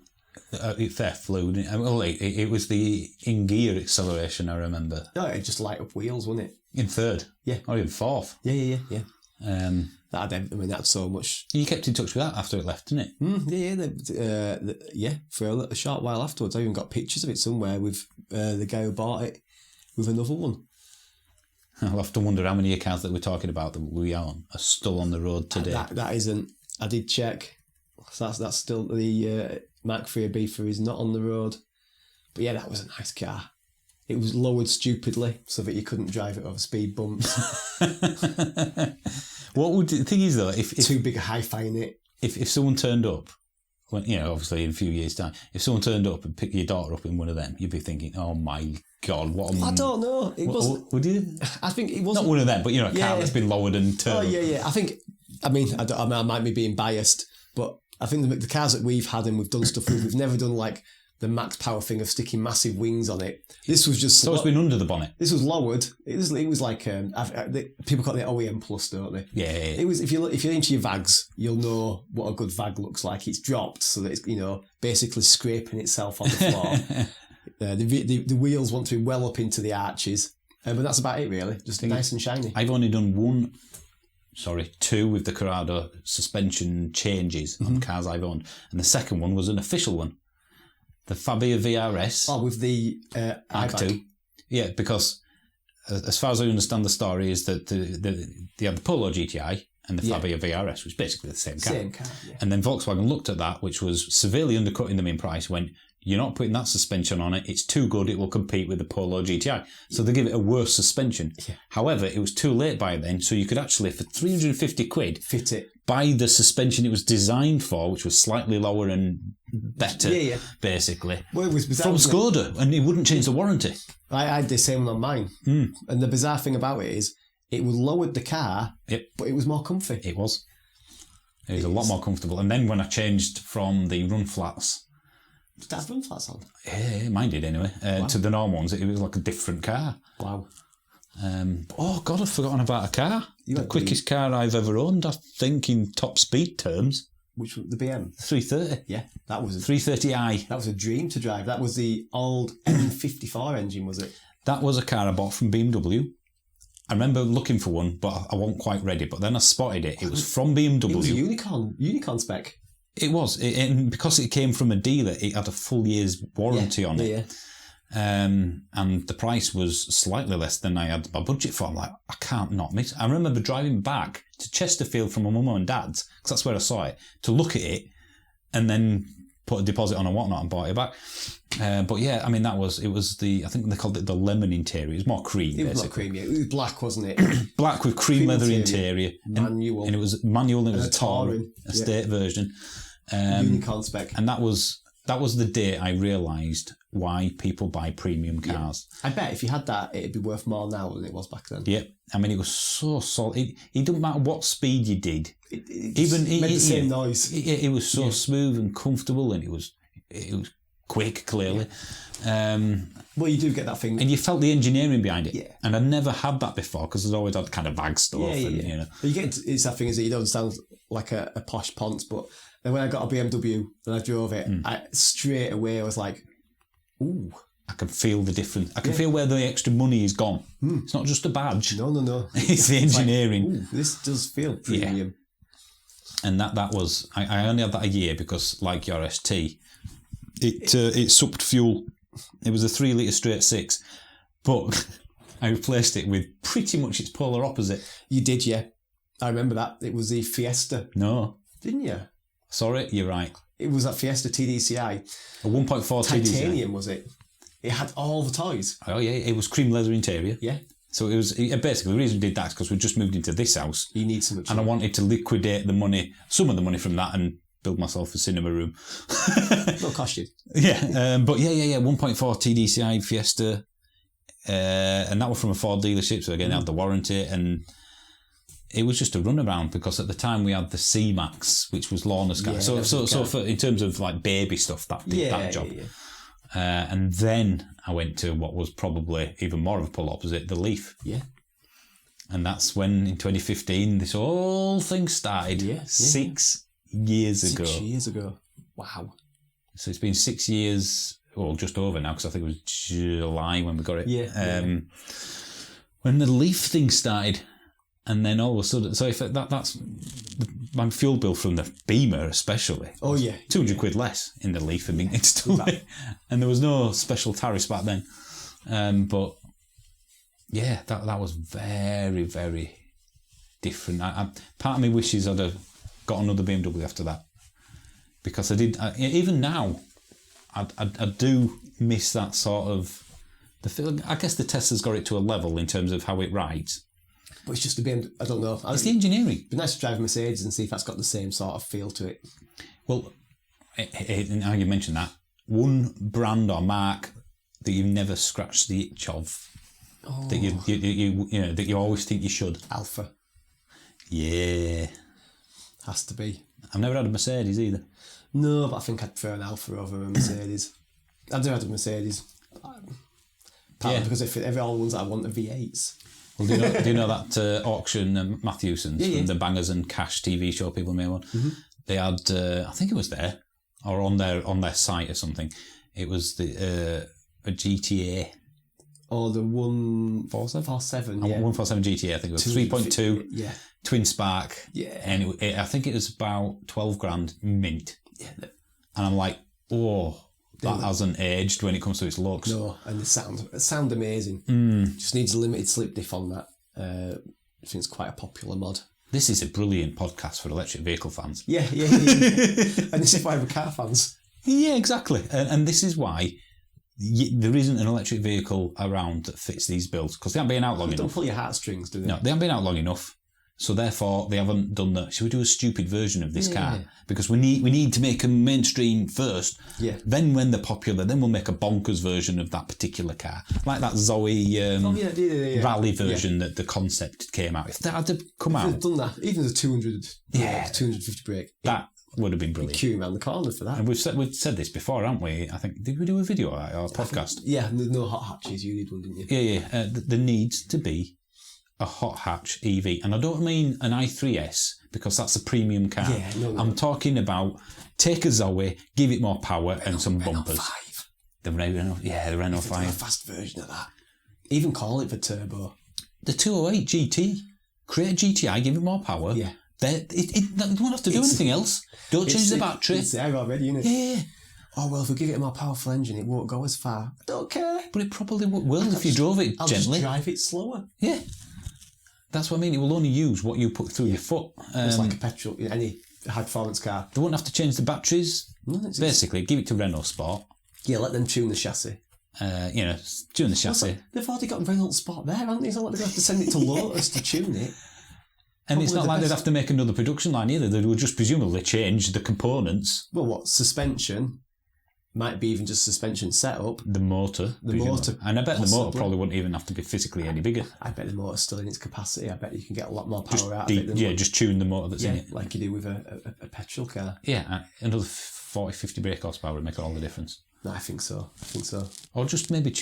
Fair flew. It was the in-gear acceleration, I remember. No, it just light up wheels, wasn't it? In third? Yeah. Or in fourth? Yeah. That's so much. You kept in touch with that after it left, didn't it? Yeah. For a short while afterwards, I even got pictures of it somewhere with the guy who bought it with another one. I'll have to wonder how many accounts that we're talking about that we own are still on the road today. That isn't. I did check. So that's still the Mark III Ibiza is not on the road. But yeah, that was a nice car. It was lowered stupidly so that you couldn't drive it over speed bumps. What would the thing is though, if too big a hi-fi in it. If someone turned up, when, obviously in a few years' time, if someone turned up and picked your daughter up in one of them, you'd be thinking, oh my God, what I don't know. It wasn't. Would you? I think it wasn't. Not one of them, but a car that's been lowered and turned. Oh yeah. I might be being biased, but I think the cars that we've had and we've done stuff with, we've never done like the max power thing of sticking massive wings on it. This was just... So it's been under the bonnet? This was lowered. It was like... people call it OEM Plus, don't they? Yeah. It was, if you're into your VAGs, you'll know what a good VAG looks like. It's dropped so that it's, basically scraping itself on the floor. The wheels want to be well up into the arches. But that's about it, really. Just nice and shiny. I've only done two with the Corrado suspension changes on cars I've owned. And the second one was an official one. The Fabia VRS. Oh, with the Mark II. Yeah, because as far as I understand the story is that they had the Polo GTI and the Fabia VRS, which is basically the same car. Same car, yeah. And then Volkswagen looked at that, which was severely undercutting them in price, went, you're not putting that suspension on it, it's too good, it will compete with the Polo GTI. So they give it a worse suspension. Yeah. However, it was too late by then, so you could actually, for 350 quid, fit it. Buy the suspension it was designed for, which was slightly lower and better, basically, well, it was from Skoda, and it wouldn't change the warranty. I had the same one on mine. And the bizarre thing about it is, it was lowered the car, but it was more comfy. It was a lot more comfortable. And then when I changed from the run flats Did that have run flats on? Yeah, mine did anyway. Wow. To the normal ones, it was like a different car. Wow. Oh God, I've forgotten about a car. You The had quickest car I've ever owned, I think, in top speed terms. Which was the BM? 330. Yeah, that was 330i. That was a dream to drive. That was the old M54 engine, was it? That was a car I bought from BMW. I remember looking for one, but I wasn't quite ready. But then I spotted it. It was from BMW. It was a unicorn spec. It was. And because it came from a dealer, it had a full year's warranty on it. Yeah. And the price was slightly less than I had my budget for. I'm like, I can't not miss. I remember driving back to Chesterfield from my mum and dad's, because that's where I saw it, to look at it and then put a deposit on and whatnot and bought it back. But yeah, I mean, I think they called it the lemon interior. It was more cream, It was basically. not cream, yeah. It was black, wasn't it? Black with cream leather interior. Manual. And it was manual and it was a Touring. estate version. Unicorn spec. And that was the day I realised why people buy premium cars. Yeah. I bet if you had that, it'd be worth more now than it was back then. Yeah, I mean, it was so solid. It didn't matter what speed you did. It made the same noise. It was so smooth and comfortable, and it was quick, clearly. Well, you do get that thing. And you felt the engineering behind it. Yeah. And I'd never had that before, because I'd always had kind of vague stuff. Yeah. You know. But it's that thing, is that you don't sound like a posh ponce, but then when I got a BMW and I drove it, I straight away was like, ooh. I can feel the difference. I can feel where the extra money is gone. It's not just a badge. No. It's the engineering. Like, ooh, this does feel premium. And that was, I only had that a year because, like your ST, it sucked fuel. It was a 3 litre straight 6, but I replaced it with pretty much its polar opposite. You did, yeah. I remember that. It was the Fiesta. No. Didn't you? Sorry, you're right. It was that Fiesta TDCi. A 1.4 TDCi. Titanium, was it? It had all the toys. Oh yeah, it was cream leather interior. Yeah. So it was basically the reason we did that is because we just moved into this house. You need so much. And I wanted to liquidate some of the money from that, and build myself a cinema room. It'll cost you. Yeah, but yeah, 1.4 TDCi Fiesta, and that was from a Ford dealership. So again, I had the warranty, and it was just a runaround because at the time we had the C-Max, which was Lorna's car. So for in terms of like baby stuff, that did that job. Yeah. And then I went to what was probably even more of a polar opposite, the Leaf. Yeah. And that's when, in 2015, this whole thing started. Yeah. 6 years ago. 6 years ago. Wow. So it's been 6 years, well, just over now, because I think it was July when we got it. Yeah. When the Leaf thing started, and then all of a sudden, so if that's my fuel bill from the Beamer especially. Oh yeah, £200 less in the Leaf for being installed, and there was no special tariffs back then. But yeah, that was very, very different. Part of me wishes I'd have got another BMW after that, because even now, I do miss that sort of the feeling. I guess the Tesla's got it to a level in terms of how it rides. But it's just the BMW. I don't know. It's the engineering. It'd be nice to drive a Mercedes and see if that's got the same sort of feel to it. Well, now you mentioned that, one brand or mark that you've never scratched the itch of, that that you always think you should. Alpha. Yeah. Has to be. I've never had a Mercedes either. No, but I think I'd prefer an Alpha over a Mercedes. I've never had a Mercedes. Partly because they're all the ones that I want are V8s. Well, do you know that auction, Matthewson's, from the Bangers and Cash TV show people may want? Mm-hmm. They had, I think it was there, or on their site or something. It was a GTA. Oh, the 147. Yeah. 147 GTA, I think it was 3.2. Yeah. Twin Spark. Yeah. And I think it was about 12 grand mint. Yeah. And I'm like, that hasn't aged when it comes to its looks. No, and the sound amazing. Just needs a limited slip diff on that. I think it's quite a popular mod. This is a brilliant podcast for electric vehicle fans. Yeah. And this is why we're car fans. Yeah, exactly. And this is why there isn't an electric vehicle around that fits these builds, because they haven't been out long enough. Don't pull your heartstrings, do they? No, they haven't been out long enough. So therefore, they haven't done the. Should we do a stupid version of this car? Because we need to make them mainstream first. Yeah. Then when they're popular, then we'll make a bonkers version of that particular car, like that Zoe rally version that the concept came out. If that had to come out, they've done that. Even the 250 brake. That would have been brilliant. Queuing around the corner for that. And we've said this before, haven't we? I think, did we do a video or a podcast? Yeah, and there's no hot hatches. You did one, didn't you? Yeah. There needs to be a hot hatch EV, and I don't mean an i3S because that's a premium car. Yeah, no. I'm talking about take a Zoe, give it more power and some bumpers. The Renault 5. A fast version of that. Even call it for turbo. The 208 GT. Create a GTI, give it more power. Yeah. You don't have to do anything else. Don't change the battery. It's there already, isn't it? Yeah. Oh, well, if we give it a more powerful engine, it won't go as far. I don't care. But it probably will if you drove it I'll gently. Just drive it slower. Yeah. That's what I mean. It will only use what you put through your foot. It's like a petrol, any high-performance car. They won't have to change the batteries. No, Basically, give it to Renault Sport. Yeah, let them tune the chassis. Tune the chassis. They've already got Renault Sport there, haven't they? It's not like they have to send it to Lotus to tune it. And it's not like they'd have to make another production line either. They would just presumably change the components. Well, what? Suspension? Might be even just suspension setup. The motor. And I bet possibly. The motor probably wouldn't even have to be physically any bigger. I bet the motor's still in its capacity. I bet you can get a lot more power out of it. Just tune the motor that's in it. Like you do with a petrol car. Yeah, another 40, 50 brake horsepower would make all the difference. No, I think so. Or just maybe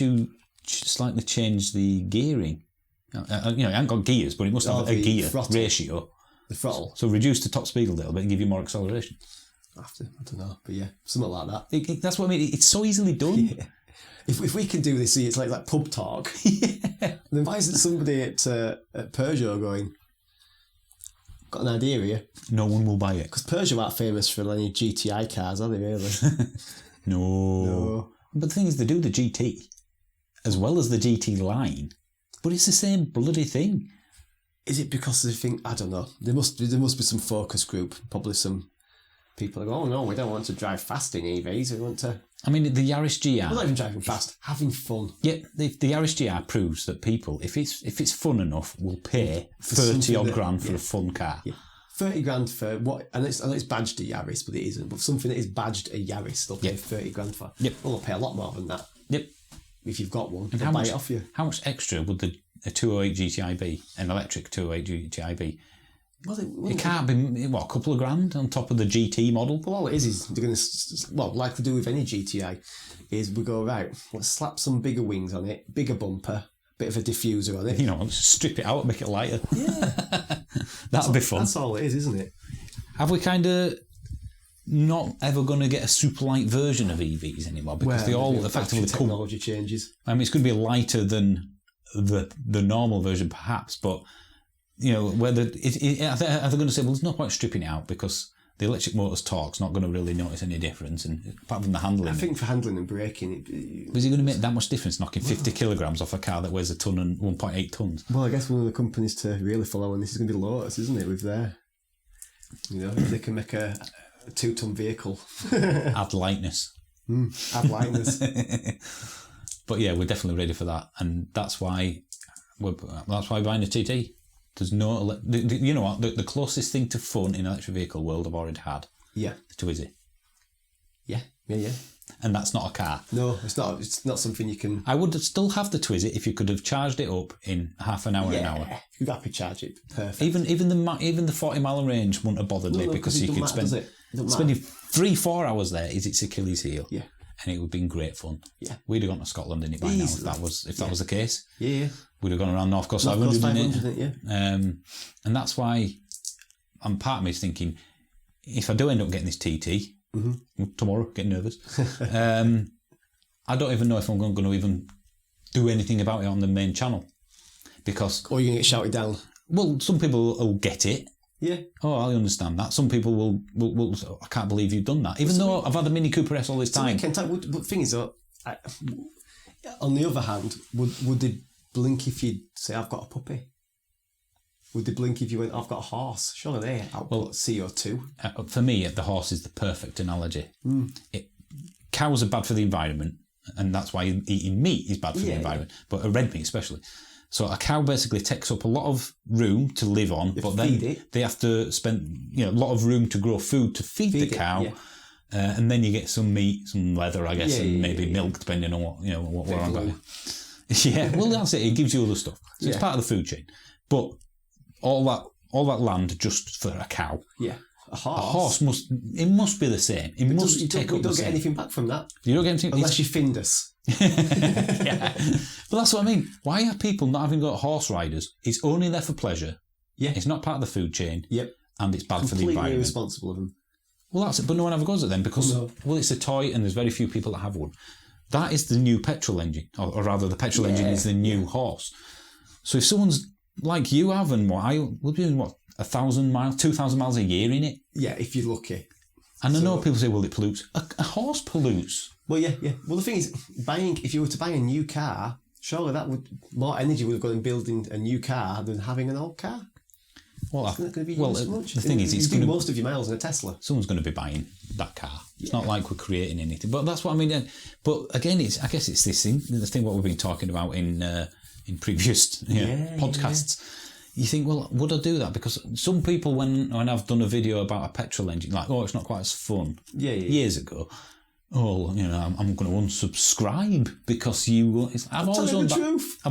slightly change the gearing. It hasn't got gears, but it must have a gear ratio. The throttle. So reduce the top speed a little bit and give you more acceleration. I don't know, but yeah, something like that. That's what I mean. It's so easily done. Yeah. If we can do this, see, it's like pub talk. Yeah. Then why isn't somebody at Peugeot going, got an idea here? No one will buy it. Because Peugeot aren't famous for any GTI cars, are they really? No. But the thing is, they do the GT as well as the GT line. But it's the same bloody thing. Is it because they think, I don't know, there must be some focus group, probably some people go, oh no, we don't want to drive fast in EVs, we want to... I mean, the Yaris GR... We're not even driving fast, having fun. Yeah, the Yaris GR proves that people, if it's fun enough, will pay 30 odd grand for a fun car. Yeah. 30 grand for what... I know it's badged a Yaris, but it isn't. But something that is badged a Yaris, they'll pay 30 grand for. Yep. Well, they'll pay a lot more than that. Yep. If you've got one, and they'll buy it off you. How much extra would a 208 GTI be? An electric 208 GTI be? Well, it can't be, a couple of grand on top of the GT model? Well, all it is they're going to, like they do with any GTI, is we go, right, let's slap some bigger wings on it, bigger bumper, bit of a diffuser on it. Strip it out, make it lighter. Yeah. That'd be fun. That's all it is, isn't it? Have we kind of not ever going to get a super light version of EVs anymore? Because they all effectively technology changes. I mean, it's going to be lighter than the normal version, perhaps, but... whether are they going to say, well, there's no point stripping it out because the electric motor's torque's not going to really notice any difference, and apart from the handling. I think for handling and braking, is it going to make that much difference knocking 50 kilograms off a car that weighs a ton and 1.8 tons? Well, I guess one of the companies to really follow on this is going to be Lotus, isn't it? With their, they can make a 2-ton vehicle. Add lightness. Add lightness. But yeah, we're definitely ready for that, and that's why we're buying a TT. There's no, you know what? The closest thing to fun in electric vehicle world I've already had. Yeah. The Twizy. Yeah. And that's not a car. No, it's not. It's not something you can. I would still have the Twizy if you could have charged it up in half an hour, an hour. Yeah, you could happily charge it. Perfect. Even the 40-mile range wouldn't have bothered me because you could spend spending 3-4 hours there is its Achilles heel. Yeah. And it would have been great fun. Yeah. We'd have gone to Scotland in it by now if that was the case. Yeah. We'd have gone around North Coast 500 yeah. And that's why part of me is thinking, if I do end up getting this TT tomorrow, getting nervous, I don't even know if I'm going to even do anything about it on the main channel. Because... Or you're going to get shouted down. Well, some people will get it. Yeah. Oh, I understand that. Some people will I can't believe you've done that. Even though I've had a Mini Cooper S all this time. But the thing is, though, on the other hand, would they blink if you say, I've got a puppy? Would they blink if you went, I've got a horse? Surely they output CO2. For me, the horse is the perfect analogy. Cows are bad for the environment, and that's why eating meat is bad for the environment, but red meat especially. So a cow basically takes up a lot of room to live on, but then they have to spend a lot of room to grow food to feed the cow. Yeah. And then you get some meat, some leather, I guess, and maybe milk, depending on what I'm going. Yeah, well, that's it. It gives you other stuff. So it's part of the food chain. But all that land just for a cow. Yeah. A horse must be the same. It must take up the same. You don't get anything back from that. You don't get anything unless you find us. Yeah. But that's what I mean. Why are people not having got horse riders? It's only there for pleasure. Yeah. It's not part of the food chain. Yep. And it's bad for the environment. Completely irresponsible of them. Well, that's it. But no one ever goes at them because, it's a toy and there's very few people that have one. That is the new petrol engine, or rather the petrol engine is the new horse. So if someone's like you have, and we'll be doing 1,000 miles, 2,000 miles a year in it? Yeah, if you're lucky. And I know people say, well, it pollutes. A horse pollutes. Well, yeah. Well, the thing is, if you were to buy a new car, surely more energy would have gone in building a new car than having an old car. Well, it's not going to be much. The thing is, it's going to most of your miles in a Tesla. Someone's going to be buying that car. It's not like we're creating anything, but that's what I mean. But again, I guess it's this thing. The thing what we've been talking about in previous podcasts. You think, well, would I do that? Because some people, when I've done a video about a petrol engine, like, it's not quite as fun. Years ago. Oh, I'm going to unsubscribe because I've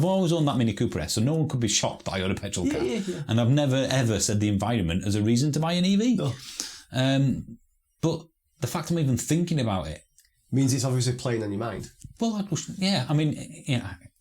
always owned that Mini Cooper S, so no one could be shocked that I own a petrol car. Yeah. And I've never ever said the environment as a reason to buy an EV. No. But the fact I'm even thinking about it means it's obviously playing on your mind. Well,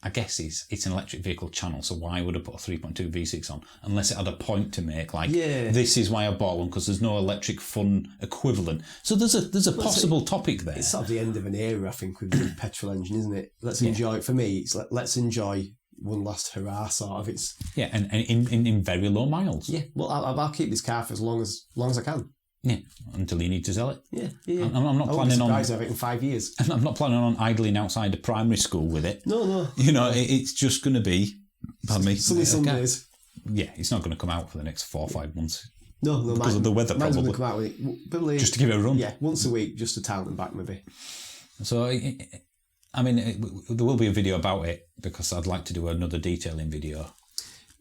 I guess it's an electric vehicle channel, so why would I put a 3.2 V6 on unless it had a point to make? Like, this is why I bought one, because there's no electric fun equivalent. So there's a possible topic there. It's sort of the end of an era, I think, with the petrol engine, isn't it? Let's enjoy. For me, it's let's enjoy one last hurrah, sort of. It's and in very low miles. Yeah. Well, I'll keep this car for as long as I can. Yeah, until you need to sell it. Yeah. I'm not planning on. I have it in 5 years. I'm not planning on idling outside a primary school with it. No. It's just going to be. Pardon me. Sunny Sundays. Yeah, it's not going to come out for the next 4 or 5 months. No, because of the weather. Mine's probably. Going to come out with it, probably, just to give it a run. Yeah, once a week, just to town and back, maybe. So, there will be a video about it because I'd like to do another detailing video.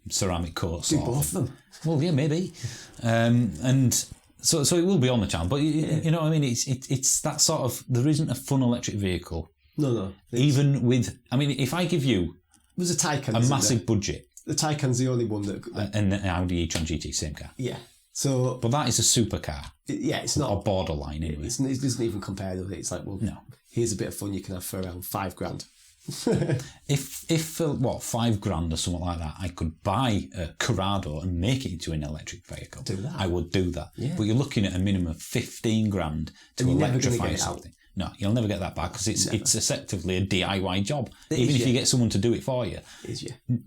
Ceramic coats. Do both of them. Well, yeah, maybe, and. So it will be on the channel, but you know what I mean? It's that sort of, there isn't a fun electric vehicle. No. Even with, if I give you there's a Taycan, a massive budget. The Taycan's the only one that... And the Audi e-tron GT, same car. Yeah. So... But that is a supercar. It's not... Or borderline, anyway. It doesn't even compare with it. It's like, well, no. Here's a bit of fun you can have for around $5,000. If for $5,000 or something like that, I could buy a Corrado and make it into an electric vehicle. Do that. I would do that. Yeah. But you're looking at a minimum of $15,000 to electrify something. No, you'll never get that back because it's effectively a DIY job. Even if you get someone to do it for you,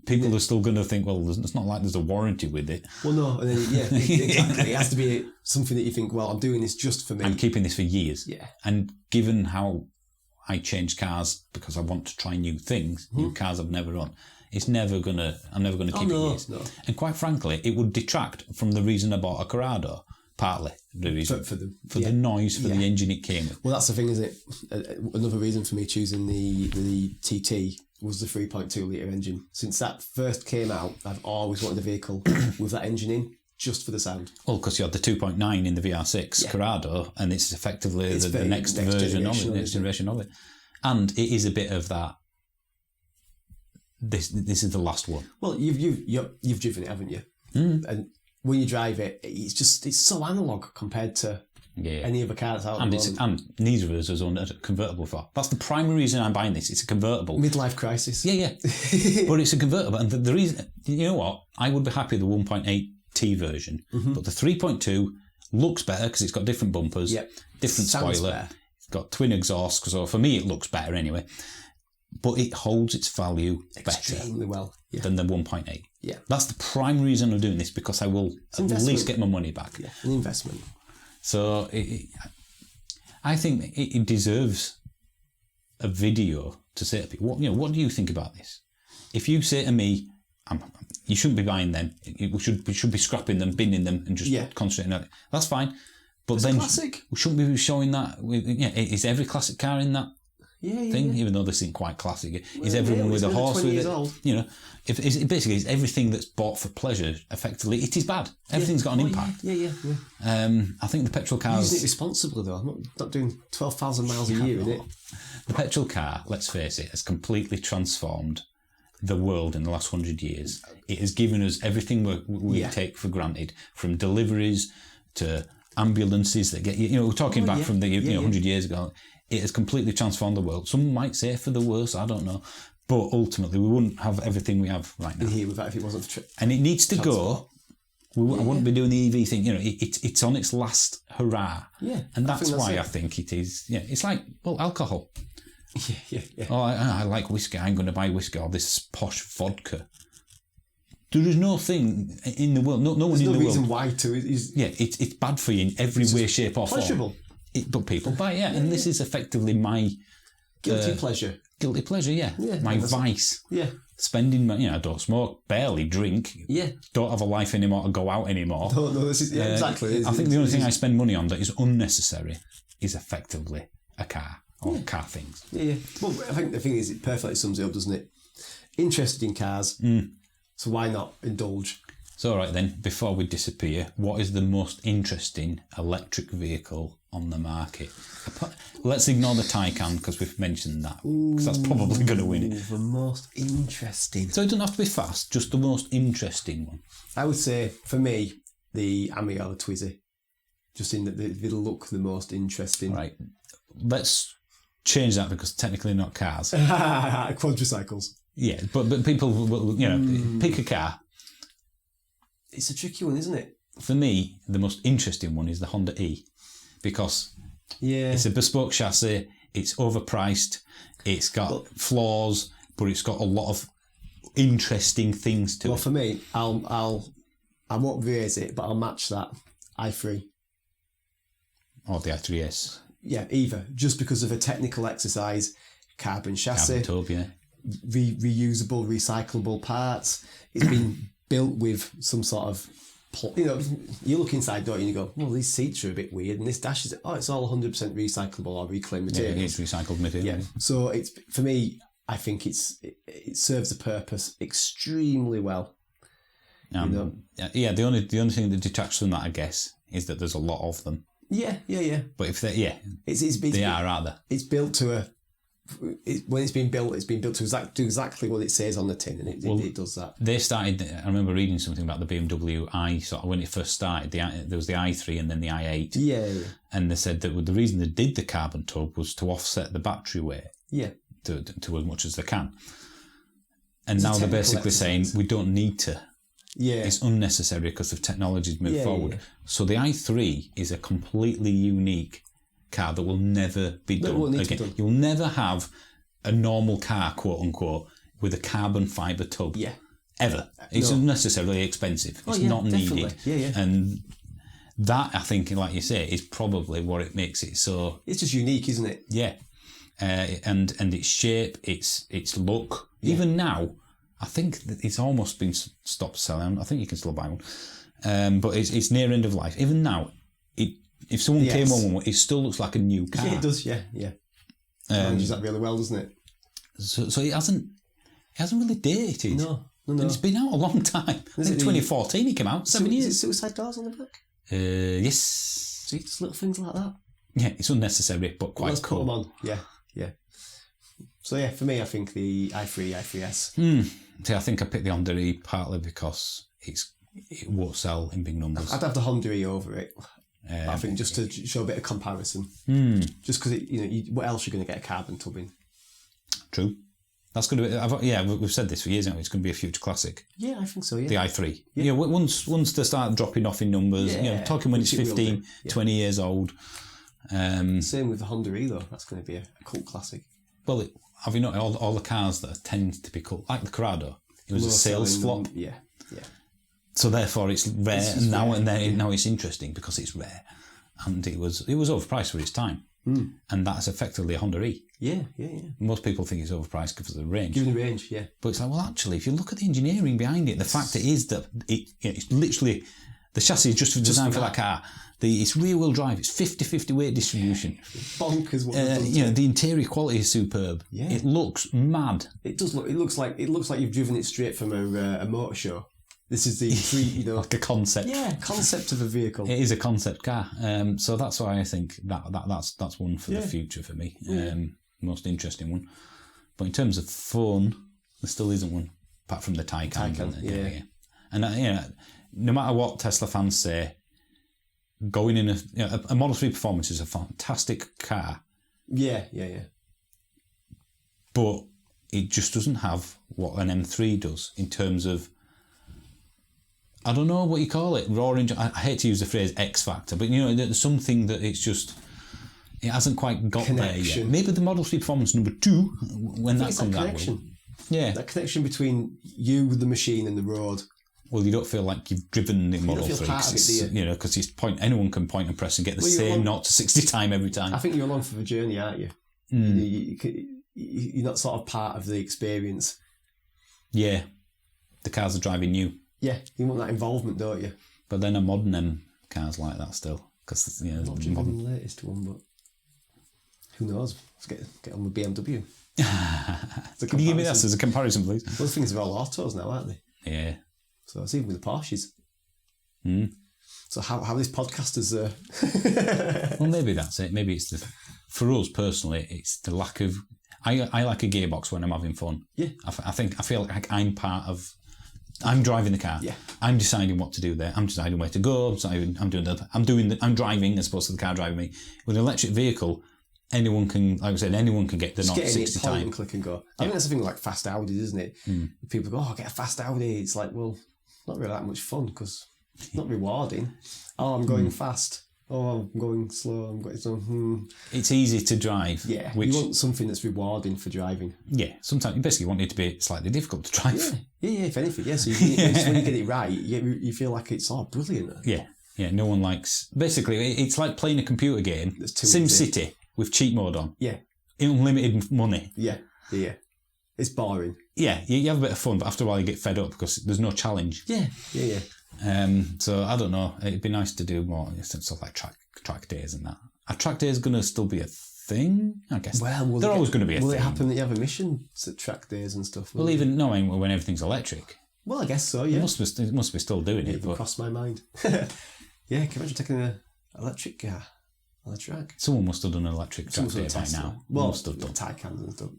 people are still going to think, well, it's not like there's a warranty with it. Well, no, and then, exactly. It has to be something that you think, well, I'm doing this just for me. I'm keeping this for years. Yeah. And given how I change cars because I want to try new things, new cars I've never owned, I'm never gonna keep it years. No. And quite frankly, it would detract from the reason I bought a Corrado. Partly the reason for the noise for the engine it came with. Well, that's the thing, isn't it? Another reason for me choosing the TT was the 3.2 litre engine. Since that first came out, I've always wanted a vehicle with that engine in, just for the sound. Well, because you had the 2.9 in the VR6 Corrado, and it's effectively the next version of it, next generation of it. And it is a bit of that. This is the last one. Well, you've driven it, haven't you? And when you drive it, it's so analog compared to any other car that's out there. And neither of us has owned a convertible before. That's the primary reason I'm buying this. It's a convertible. Midlife crisis. Yeah. But it's a convertible. And the reason, you know what? I would be happy with the 1.8T version. But the 3.2 looks better because it's got different bumpers, different spoiler. Better. It's got twin exhausts. So for me, it looks better anyway. But it holds its value extremely well than the 1.8. Yeah. That's the primary reason I'm doing this, because I will at least get my money back. Yeah, an investment. So I think it deserves a video to say to people, what do you think about this? If you say to me, you shouldn't be buying them, we should be scrapping them, binning them, and just concentrating on it, that's fine. But it's then classic. We shouldn't be showing that. Is every classic car in that thing, even though this isn't quite classic. Is everyone with a horse with it? Old. You know, basically it's everything that's bought for pleasure. Effectively, it is bad. Everything's got an impact. I think the petrol cars. Using it responsibly though. I'm not doing 12,000 miles a year in it. The petrol car, let's face it, has completely transformed the world in the last 100 years. It has given us everything we take for granted, from deliveries to ambulances that get we're talking back from the 100 years ago. It has completely transformed the world. Some might say for the worse, I don't know, but ultimately we wouldn't have everything we have right now. Here with that if it wasn't for and it needs to go. I wouldn't be doing the EV thing. It's on its last hurrah. And that's why I think it is. It's like alcohol. Oh, I like whiskey. I'm going to buy whiskey or this posh vodka. There is no thing in the world. No one in the world. There's no reason why to. It's bad for you in every way, shape, or form. Pleasurable. But people buy it, and this is effectively my guilty pleasure. Guilty pleasure, my vice. Spending money. I don't smoke, barely drink. Don't have a life anymore to go out anymore. No, this is exactly. I think the only thing I spend money on that is unnecessary is effectively a car. Or car things. Well, I think the thing is, it perfectly sums it up, doesn't it? Interested in cars, so why not indulge? So, all right then, before we disappear, what is the most interesting electric vehicle on the market? Let's ignore the Taycan because we've mentioned that, because that's probably going to win it. The most interesting. So it doesn't have to be fast, just the most interesting one. I would say, for me, the Amiga or the Twizy. Just in that they look the most interesting. Right. Let's change that because technically not cars. Quadricycles. Yeah, but people will, pick a car. It's a tricky one, isn't it? For me, the most interesting one is the Honda E, because it's a bespoke chassis, it's overpriced, it's got flaws, but it's got a lot of interesting things to it. Well, for me, I won't raise it, but I'll match that i3. Or the i3S. Yeah, either. Just because of a technical exercise, carbon chassis, carbon tube, reusable, recyclable parts. It's been built with some sort of, you look inside, don't you, and you go, well, these seats are a bit weird, and this dash is, it's all 100% recyclable or reclaimed material. Yeah, it's recycled material. Yeah, so it's, for me, I think it serves a purpose extremely well. Yeah, the only thing that detracts from that, I guess, is that there's a lot of them. Yeah. But if they, they are, aren't they? It's built to when it's been built to do exactly what it says on the tin, and it does that. They started. I remember reading something about the BMW i. Sort of when it first started, there was the i3 and then the i8. Yeah. And they said that the reason they did the carbon tube was to offset the battery weight. Yeah. To as much as they can. And now they're basically saying we don't need to. Yeah. It's unnecessary because of technology's moved forward. Yeah. So the i3 is a completely unique car that will never be done again. You'll never have a normal car, quote unquote, with a carbon fibre tub. Yeah. Ever. It's unnecessarily expensive. It's not needed. Yeah. And that, I think, like you say, is probably what it makes it so. It's just unique, isn't it? Yeah. And its shape, its look. Yeah. Even now, I think that it's almost been stopped selling. I think you can still buy one. But it's near end of life. Even now, if someone came on one, it still looks like a new car. Yeah, it does. Yeah. Manages that really well, doesn't it? So it hasn't really dated. No. And it's been out a long time. I think 2014 it came out. 7 years. Is it suicide doors on the back? Yes. See, just little things like that. Yeah, it's unnecessary, but quite cool. Put them on. Yeah. So yeah, for me, I think the i3, i3S. See, I think I picked the Honda E partly because it won't sell in big numbers. I'd have the Honda E over it. I think just to show a bit of comparison. Just because what else are you going to get a carbon tub in? True. That's going to be. We've said this for years now. It's going to be a future classic. Yeah, I think so. Yeah. The i3. Yeah. Once they start dropping off in numbers. Talking when it's 15, 20 years old. Same with the Honda E though. That's going to be a cult classic. Well, have you noticed all the cars that tend to be cult, like the Corrado? It was a sales flop. Yeah. So therefore, it's rare, and now it's interesting because it's rare, and it was overpriced for its time, and that's effectively a Honda E. Yeah. Most people think it's overpriced because of the range. Given the range, yeah. But it's like, well, actually, if you look at the engineering behind it, the fact it is that it's literally The chassis is just designed for that car. It's rear-wheel drive. It's 50-50 weight distribution. Bonkers. What the interior quality is superb. Yeah. It looks mad. It does look. It looks like you've driven it straight from a motor show. This is the like a concept. Yeah, concept of a vehicle. It is a concept car. So that's why I think that's one for the future for me. Most interesting one. But in terms of fun, there still isn't one apart from the Taycan. Yeah. And no matter what Tesla fans say, going in a Model 3 Performance is a fantastic car. Yeah. But it just doesn't have what an M3 does in terms of, I don't know what you call it, I hate to use the phrase X factor, but there's something that it hasn't quite got there yet. Maybe the Model 3 Performance number 2, when that comes out. Yeah. That connection between you, the machine, and the road. Well, you don't feel like you've driven the Model 3. Because anyone can point and press and get the same 0 to 60 time every time. I think you're along for the journey, aren't you? You're not sort of part of the experience. Yeah. The cars are driving you. Yeah, you want that involvement, don't you? But then a modern cars like that still. Because I'm not driven the latest one, but who knows? Let's get on with BMW. Can you give me that as a comparison, please? Those things are all autos now, aren't they? Yeah. So it's even with the Porsches. So how this podcast is... Well, maybe that's it. Maybe it's for us personally, it's the lack of... I like a gearbox when I'm having fun. Yeah. I feel like I'm part of... I'm driving the car. Yeah. I'm deciding what to do there. I'm deciding where to go. I'm driving as opposed to the car driving me. With an electric vehicle, anyone can, like I said, get the 0 to 60 time. And click and go. I think that's the thing like fast Audis, isn't it? People go, get a fast Audi. It's like, well, not really that much fun because it's not rewarding. Oh, I'm going fast. Oh, I'm going slow. I'm going so. It's easy to drive. Yeah, you want something that's rewarding for driving. Yeah, sometimes you basically want it to be slightly difficult to drive. Yeah. If anything, yeah. So when you get it right, you feel like it's brilliant. Yeah. No one likes. Basically, it's like playing a computer game, SimCity with cheat mode on. Yeah. Unlimited money. Yeah. It's boring. Yeah, you have a bit of fun, but after a while you get fed up because there's no challenge. Yeah. So I don't know. It'd be nice to do more stuff like track days and that. Are track days going to still be a thing? I guess. Well, they're always going to be a thing. Will it happen that you have emissions at track days and stuff? Well, even knowing when everything's electric. Well, I guess so. Yeah. It must be still doing it. But crossed my mind. Yeah, can you imagine taking an electric car on a track? Someone must have done an electric track day by now. Well, must have done. Taycans and stuff.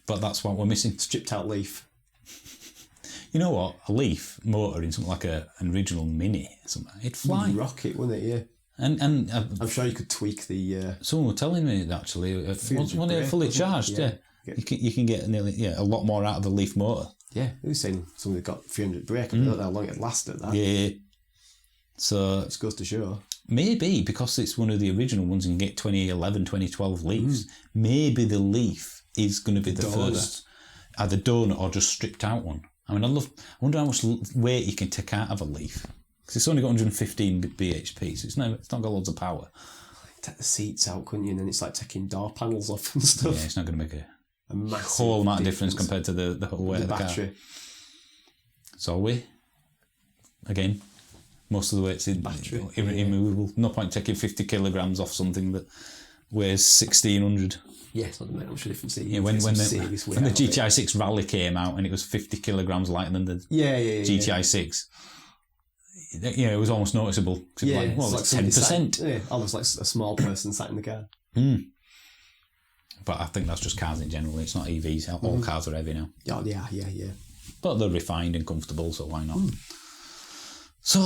But that's what we're missing. Stripped out Leaf. You know what? A Leaf motor in something like an original Mini, it'd fly. It'd rocket, wouldn't it? Yeah. And I'm sure you could tweak the. Someone was telling me actually, when they're fully charged, you can get nearly a lot more out of the Leaf motor. Yeah, he was saying somebody got 300 brake. I don't know how long it lasted. That. Yeah. So it just goes to show. Maybe because it's one of the original ones, and you get 2011, 2012 Leafs. Maybe the Leaf is going to be the first, either donut or just stripped out one. I mean, I wonder how much weight you can take out of a Leaf. Because it's only got 115 bhp, so it's not got loads of power. Take the seats out, couldn't you? And then it's like taking door panels off and stuff. Yeah, it's not going to make a massive whole amount of difference compared to the whole weight of the battery. Car. So again, most of the weight's in battery, immovable. No point taking 50 kilograms off something that weighs 1,600. Yeah, it's not that much difference. Yeah, when the GTI 6 Rally came out and it was 50 kilograms lighter than the GTI 6, it was almost noticeable. Yeah, it was like 10%. Almost like a small person sat in the car. But I think that's just cars in general. It's not EVs. All cars are heavy now. Yeah. But they're refined and comfortable, so why not? So,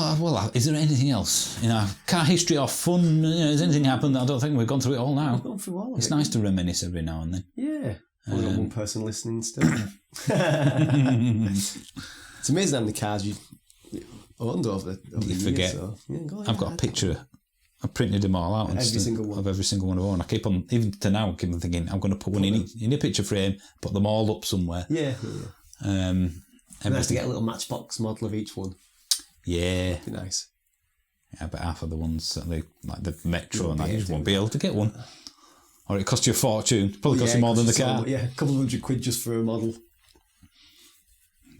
is there anything else in our car history or fun? Has anything happened? I don't think we've gone through it all now. We've gone through all of it. It's nice to reminisce every now and then. Yeah. We've got one person listening still. It's amazing how many cars you owned over the years. Forget. So, I've got a picture. I printed them all out. Every single one I've owned. I keep on, even to now, I keep on thinking, I'm going to put one in a picture frame, put them all up somewhere. Yeah. Nice to get a little matchbox model of each one. Yeah. Be nice. Yeah, but half of the ones, like the Metro and that, you won't be able to get one. Or it costs you a fortune. Probably costs you more than the car. A couple of £100 just for a model.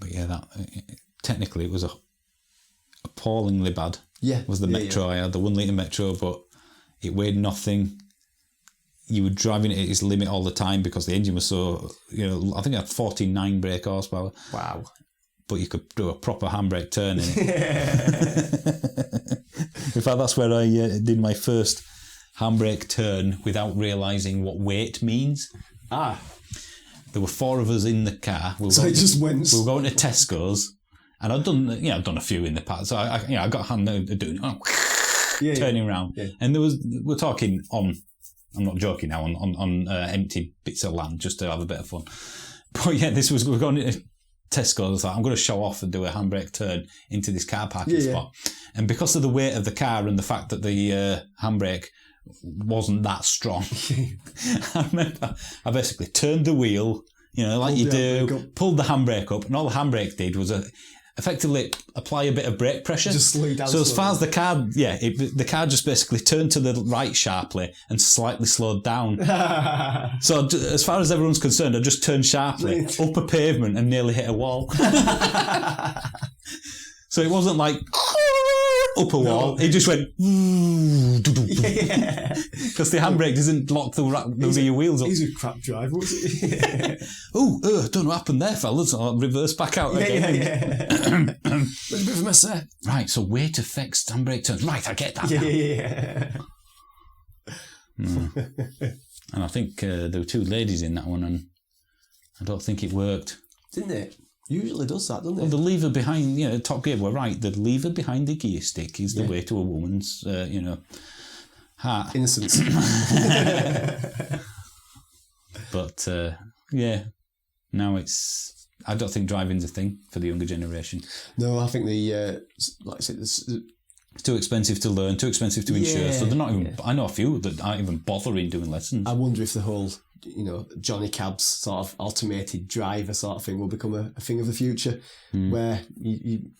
But yeah, technically it was appallingly bad. Yeah. Was the Metro. I had the 1 litre Metro, but it weighed nothing. You were driving it at its limit all the time because the engine was so, I think it had 14.9 brake horsepower. Wow. But you could do a proper handbrake turn in it. In fact, that's where I did my first handbrake turn without realising what weight means. There were 4 of us in the car. It just went. We were going to Tesco's, and I'd done a few in the past. So I got a hand doing turning around, and we're talking on. I'm not joking now on empty bits of land just to have a bit of fun. But yeah, we're going to Tesco's. I'm going to show off and do a handbrake turn into this car parking spot, and because of the weight of the car and the fact that the handbrake wasn't that strong, I remember I basically turned the wheel, like you do, pulled the handbrake up, and all the handbrake did was effectively apply a bit of brake pressure. Just slow down. So as far as the car, the car just basically turned to the right sharply and slightly slowed down. So as far as everyone's concerned, I just turned sharply up a pavement and nearly hit a wall. So it wasn't like up a wall. It just went because the handbrake doesn't lock the rear wheels up. He's a crap driver, was it? I don't know what happened there, fellas. I'll reverse back out again. There's a bit of a mess there. Right, so weight affects handbrake turns. Right, I get that now. And I think there were 2 ladies in that one, and I don't think it worked. Didn't it? Usually does that, doesn't it? Well, the lever behind, Top Gear were right. The lever behind the gear stick is the way to a woman's, heart. Innocence. But, now I don't think driving's a thing for the younger generation. No, I think like I said, it's too expensive to learn, too expensive to insure. So they're not even, I know a few that aren't even bothering doing lessons. I wonder if the whole, Johnny Cab's sort of automated driver sort of thing will become a thing of the future, where you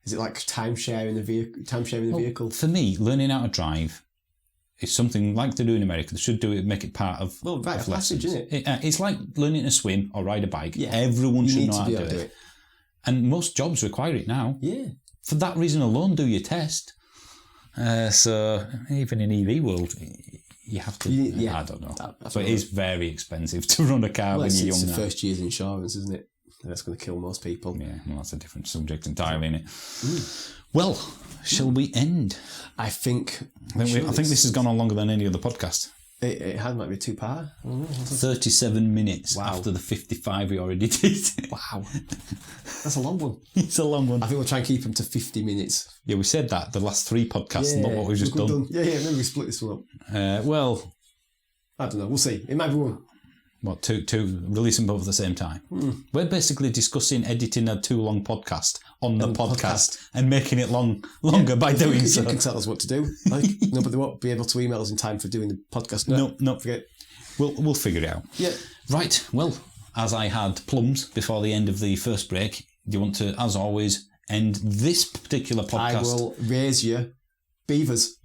is it like time sharing the vehicle? For me, learning how to drive is something like they do in America. They should do it, make it part of of lessons. Isn't it? It's like learning to swim or ride a bike. Yeah. Everyone should know how to do it. And most jobs require it now. Yeah. For that reason alone, do your test. So even in EV world, you have to. I don't know. So it is very expensive to run a car when you're young. It's the now. first year's insurance, isn't it? That's going to kill most people. Yeah, well, that's a different subject entirely, isn't it? Well, shall we end? I think this has gone on longer than any other podcast. It had, might be 2-part. 37 minutes after the 55 we already did. Wow. That's a long one. It's a long one. I think we'll try and keep them to 50 minutes. Yeah, we said that the last 3 podcasts, not what we've just done. Yeah, maybe we split this one up. Well, I don't know. We'll see. It might be one. What, two release them both at the same time? We're basically discussing editing a too long podcast on the podcast and making it longer by doing so. You can tell us what to do. No, but they won't be able to email us in time for doing the podcast. No. Forget. We'll figure it out. Yeah. Right. Well, as I had plums before the end of the first break, do you want to, as always, end this particular podcast? I will raise you beavers.